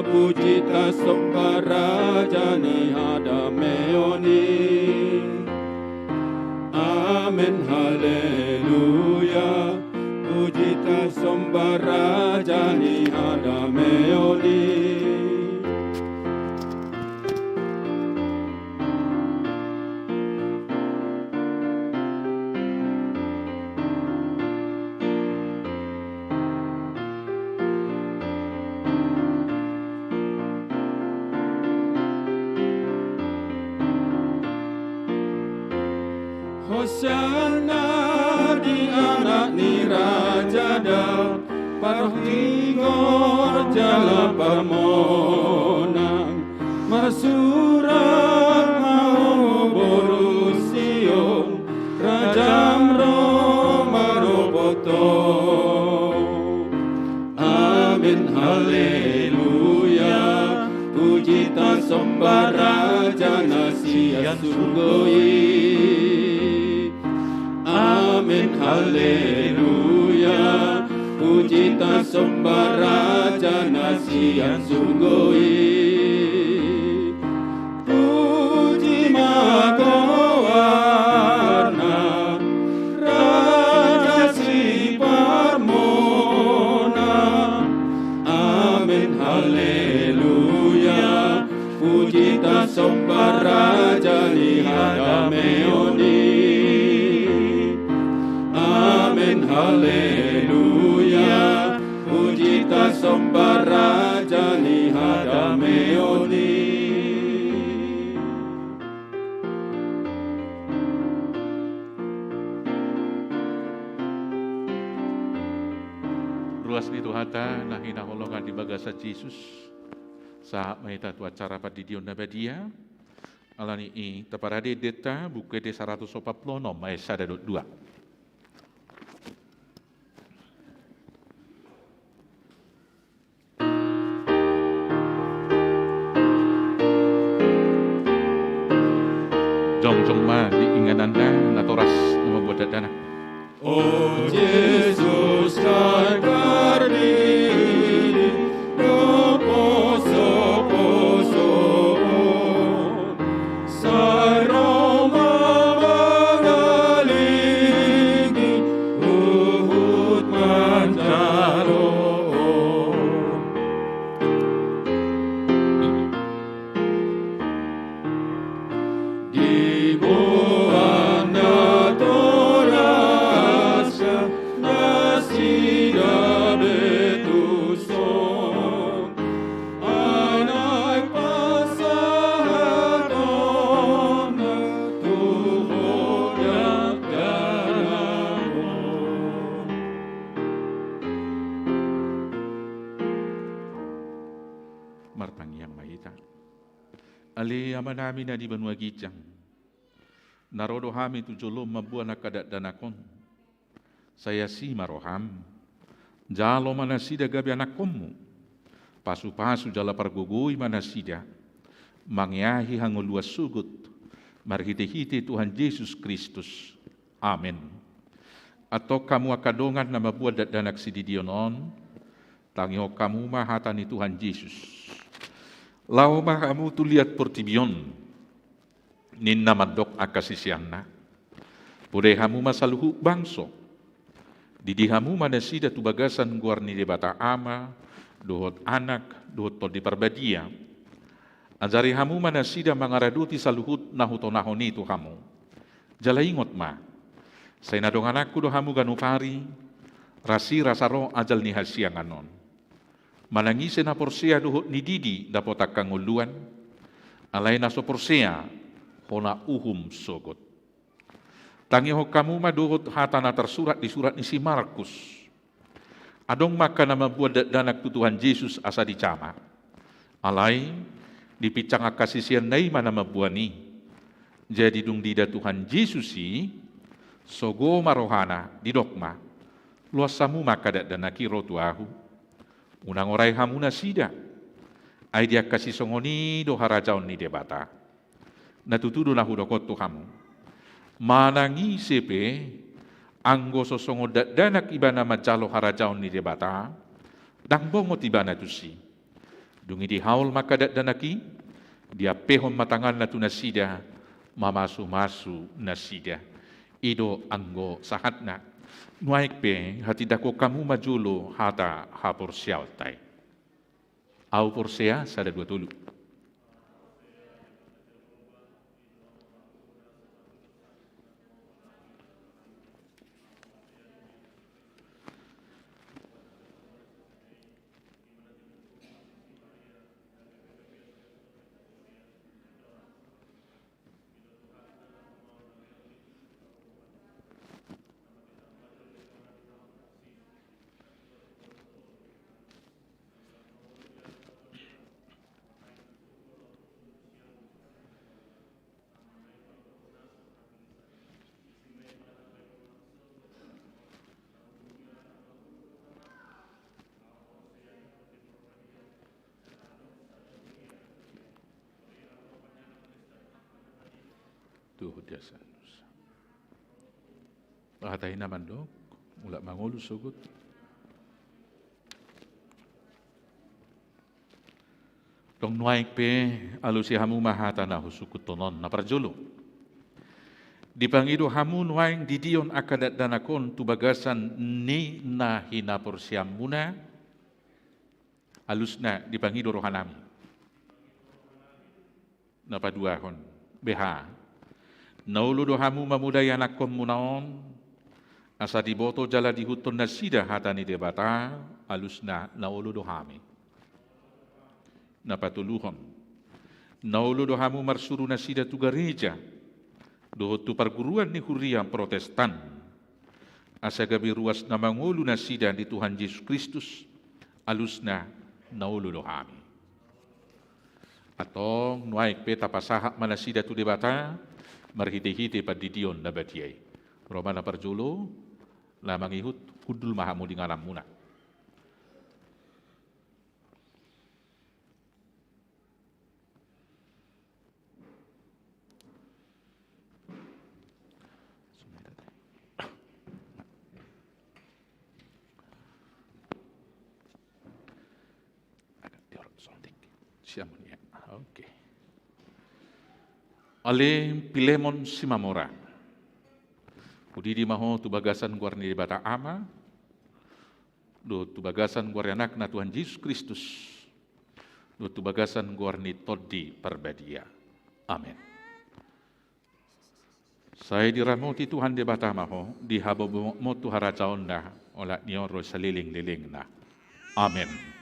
puji ta sembah Raja ni hadameoni. Amin haleluya, puji ta sembah Raja ni hadameoni. Hosana di anak ni Raja Daud, Patigor jala parmona, Masurat mau borusio, Rajam Romano poto. Amin haleluya, puji ta sembah Raja nasihat surgoi. Amin haleluya, puji ta sembah Raja nasihat surgoi. Puji magoarna Raja si parmona. Amin haleluya, puji ta sembah Raja ni hadameoni. Amin haleluya, puji ta sembah Raja ni hadameoni. Ruas ni Tuhata na hinaholongan di bagasa Jesus sa mahita tu acara padidion na badia alani i taparade deta buku de 140 mai sada 2. Jong ma diingat anda na toras na mabuat dana. Oh Jesus, kay kardini, do poso, sa Roma magaling. kita. Ale ama namin na di banua gijang. Narodo hami tu jolom mabuana kadat danakon. Saya si maroham. Jalo manasida gabi anakommu. Pasu-pasu jala pargugui manasida. Mangyahi hanguluas sugut. Marhite-hite Tuhan Yesus Kristus. Amin. Atau kamu akadongan na mabuat danak si didionon. Tangiho kamu mahatan ni Tuhan Yesus. Lau kamu tu lihat portibion. Ninna madok akasisianna. Pure hamu masaluhu bangso. Didi hamu manasida tu bagasan guarni debata ama. Dohot anak, dohot tol di parbadia. Anjari hamu manasida mangaraduti saluhut nahutonahoni tu hamu. Jala ingot ma. Saya nadong anakku do hamu ganupari. Rasi rasaro ajal ni hasianganon. Manangise na porsea dohot ni didi dapotak kanguluan. Alay na so porsea hona uhum sogot. Tangiho kamu madohot hatana tersurat di surat ni si Markus. Adong maka na mabuat danak tu Tuhan Yesus asa dicama. Alay dipicang akasisian nai mana mabuani. Jadi dung dida Tuhan Yesus si sogo marohana di dokma. Luas samu maka danaki rotuahu. Unang oray hamuna sida. Ay dia kasih songoni do harajaon ni debata. Natutudo na hudokot tu hamu. Manangi sepe anggo sosongo danak ibana majalo harajaon ni debata. Dang bongo tibana tu si. Dungi di haul maka danaki. Dia pehon matangan na tu nasida. Mamasu-masu nasida. Ido anggo sahatna. Nuaik pe hati dako kamu majulo hata hapor sial tai. Au porsea sada 20. Tuh biasa. Bahatahin naman dok, mula mangulu sugut. Tong nuaik pe alusi hamu mahata na husukut tonon na parjolo. Dipangido hamu nuaing didion akadat danakon tubagasan ni na hinapor siam muna. Alus na dipangido rohanami. Napaduahon. BH. Nauludo hamu mamudaya nakon munaon. Asa diboto jala dihuton na sida hatani debata. Alus na nauludo hami. Napatuluhon. Nauludo hamu marsuru na sida tu gereja. Dohot tu perguruan ni hurian protestan. Asa gabi ruas na mangulu na sida di Tuhan Yesus Kristus. Alus na nauludo hami. Atong nuaik peta pasahak mana sida tu debata. Marhite-hite padidion na batiyay. Romana parjulo, lamang ihut, hudul mahamu di ngalam muna. Siamunya, oke. Ale Pilemon Simamora. Udi di maho tu bagasan guarni bata ama. Do tu bagasan guarni anak na Tuhan Yesus Kristus. Do tu bagasan guarni todi perbadia. Amin. Saya diramoti Tuhan di bata maho. Di habo mo tu haracaon na. Ola nioro saliling-liling na. Amin.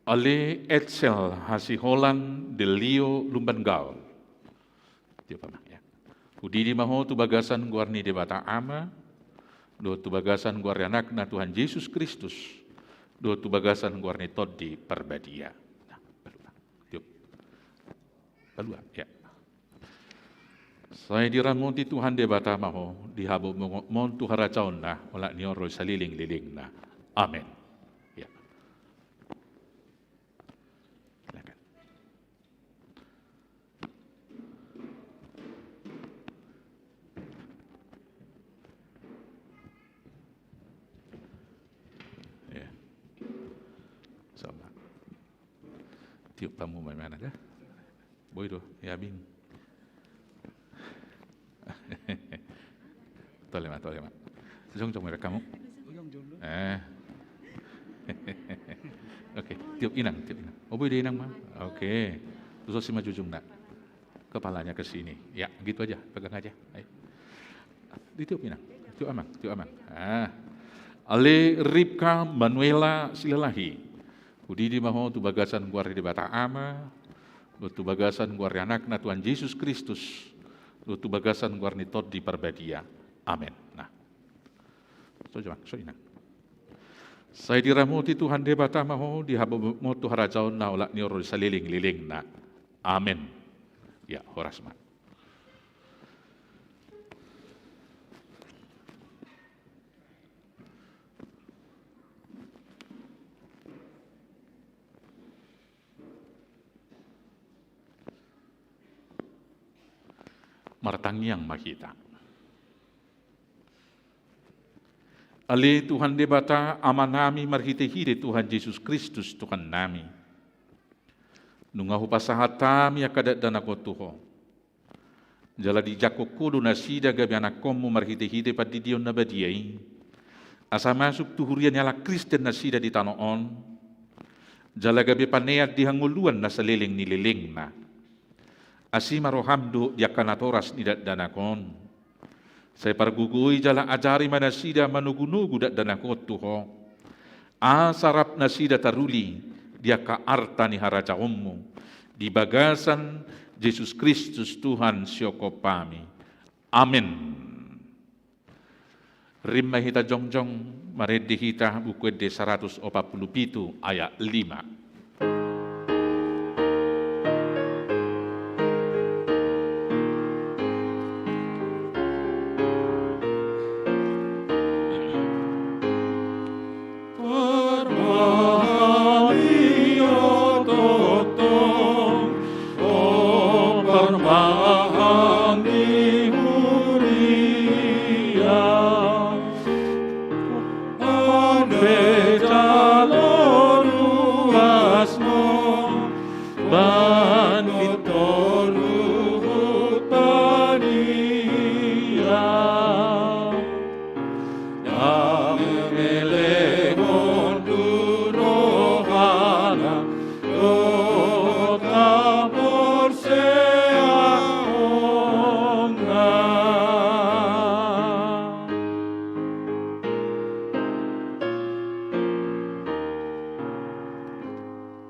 Ale Etzel Hasiholan de Leo Lumbangal. Tiap apa ya. Udidi maho tu bagasan guarni debata ama, do tu bagasan guarni anakna Tuhan Yesus Kristus, do tu bagasan guarni todi perbadia. Nah, tiap. Balua ya. Saya diramonti Tuhan debata maho dihabo mon tu haracaon na wala nioro saliling-liling na. Amen. Ya. Silakan. Ya. Sama. Tiup tamu mana dah? Boy do, ya bing. Toleh mak. Jom mereka kamu. Okey, tiup inang. Oh boleh dia inang mah. Okey. Terus si maju nak. Kepalanya ke sini. Ya, gitu aja. Pegang aja. Ayo. Ditiup inang. Tiup amang. Ale Ripka Manuela Silalahi. Udidi maho tu bagasan guardi di bata ama. Tu bagasan guardi anakna Tuhan Yesus Kristus. Tu bagasan guarni tot di perbadia. Amin. Nah. So inang. Saya diramuti Tuhan debata maho dihabo mo tu harajaon na ulat ni oro saliling-liling na. Amin. Ya, horasma. Martangyang makita. Ali Tuhan debata amanami marhite-hide Tuhan Yesus Kristus Tuhan nami. Nungahu pasahatami akadat dan ako tuho. Jala di jako kudu nasida gabi anak komu marhite-hide pati dion na badiai. Asa masuk tuhurian yala Kristen nasida di tanoon. Jala gabi paneat dihanguluan na saliling nililing na. Asima rohamdu diakanatoras nidat danakon. Saya pargugui jala ajari manasida manugunugu dat danakot tuho. Asarap nasida taruli dia ka arta ni harajaommu. Di bagasan Yesus Kristus Tuhan syoko pami. Amin. Rimma hita jongjong maredi hita buku de 147 ayat 5.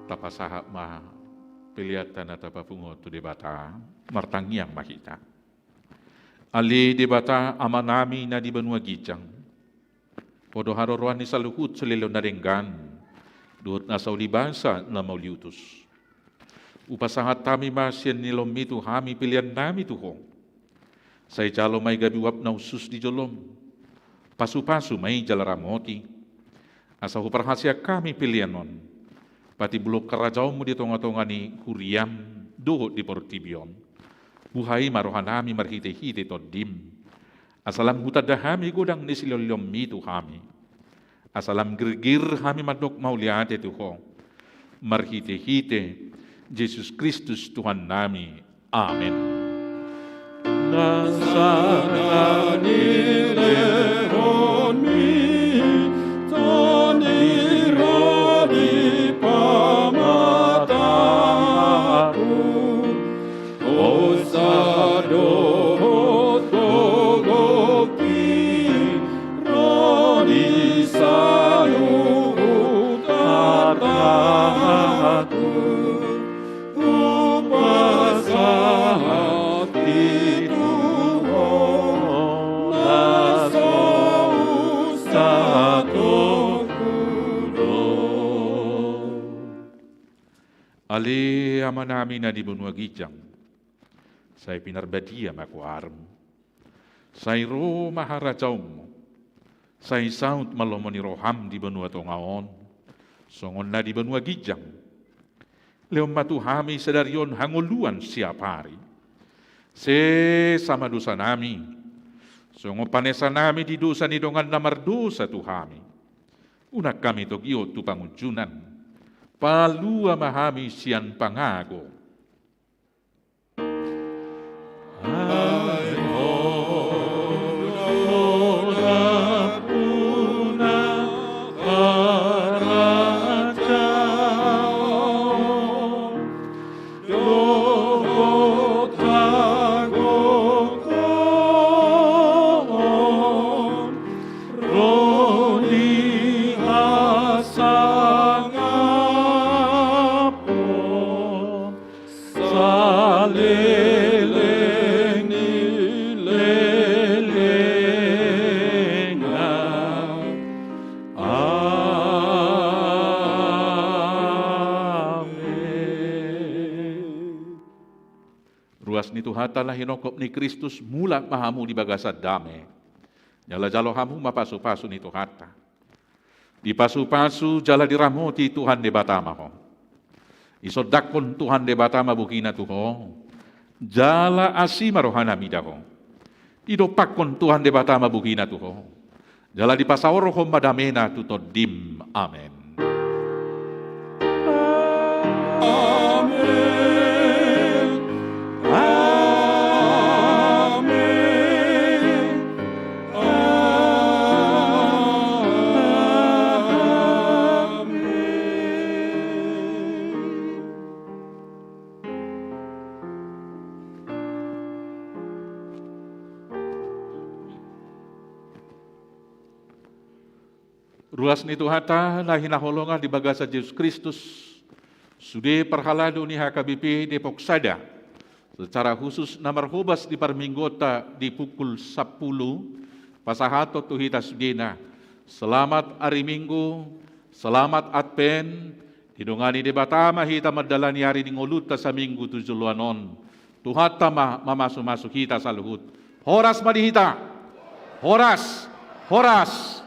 Tapasahap ma piliatan atau papungo tu debata martangyang makita. Ali debata amanami na di benua gijang. Podo haroroan ni saluhut selilo na renggan. Duhut na sauli bangsa na mauliutus. Upasahat tami masyan nilomitu hami pilihan nami tuho. Say jalo may gabiwap na usus di jolom. Pasu-pasu may jalaramoti. Asa huparhasya kami pilihanon. Pati bulok karajaw mo di tonga-tonga ni Huriam do di Portibion. Buhay marohanami marhite-hite to dim. Asalam hutadahami gudang ni silolom mitu kami. Asalam girgir kami madok mauliate tuho. Marhite-hite Yesus Kristus Tuhan nami. Amen. Nasana nilehon mi tonirodi pamataku osadot gogoki rodi saluhut atah Ali ama namin na di bunwa gijang, say pinarbadia makuarm, say ro maharajaw mo, say saut malomoni roham di bunwa tongaon, songon na di bunwa gijang, leom matuhami sedarion hanguluan siap hari, se sama dosa nami, songo panesa nami di dosa ni dongan namar dosa tuhami, unak kami togio tu pangunjunan, palua mahami sian pangago. Ruas ni Tuhata lah hinokop ni Kristus mulak mahamu di bagasa dame. Jala jalo hamu mapasu-pasu ni Tuhata. Di pasu-pasu jala diramoti Tuhan de batama ho. Isodakon Tuhan de batama bukina tuho. Jala asima rohana midaho. Idopakon Tuhan de batama bukina tuho. Jala di pasawro ho madamena tutodim. Amen. Ruas ni Tuhata na hinaholongan di bagasa Yesus Kristus sudah perhalado ni HKBP Depok Sada secara khusus namar hubas di parminggota di pukul 10 pasahato tuhita sudena. Selamat hari Minggu, selamat Advent, hidungani di batama hita madalani hari di ngoluta sa Minggu 7 luanon. Tuhata mamasuk-masuk hita sa luhut. Horas madihita, horas, horas.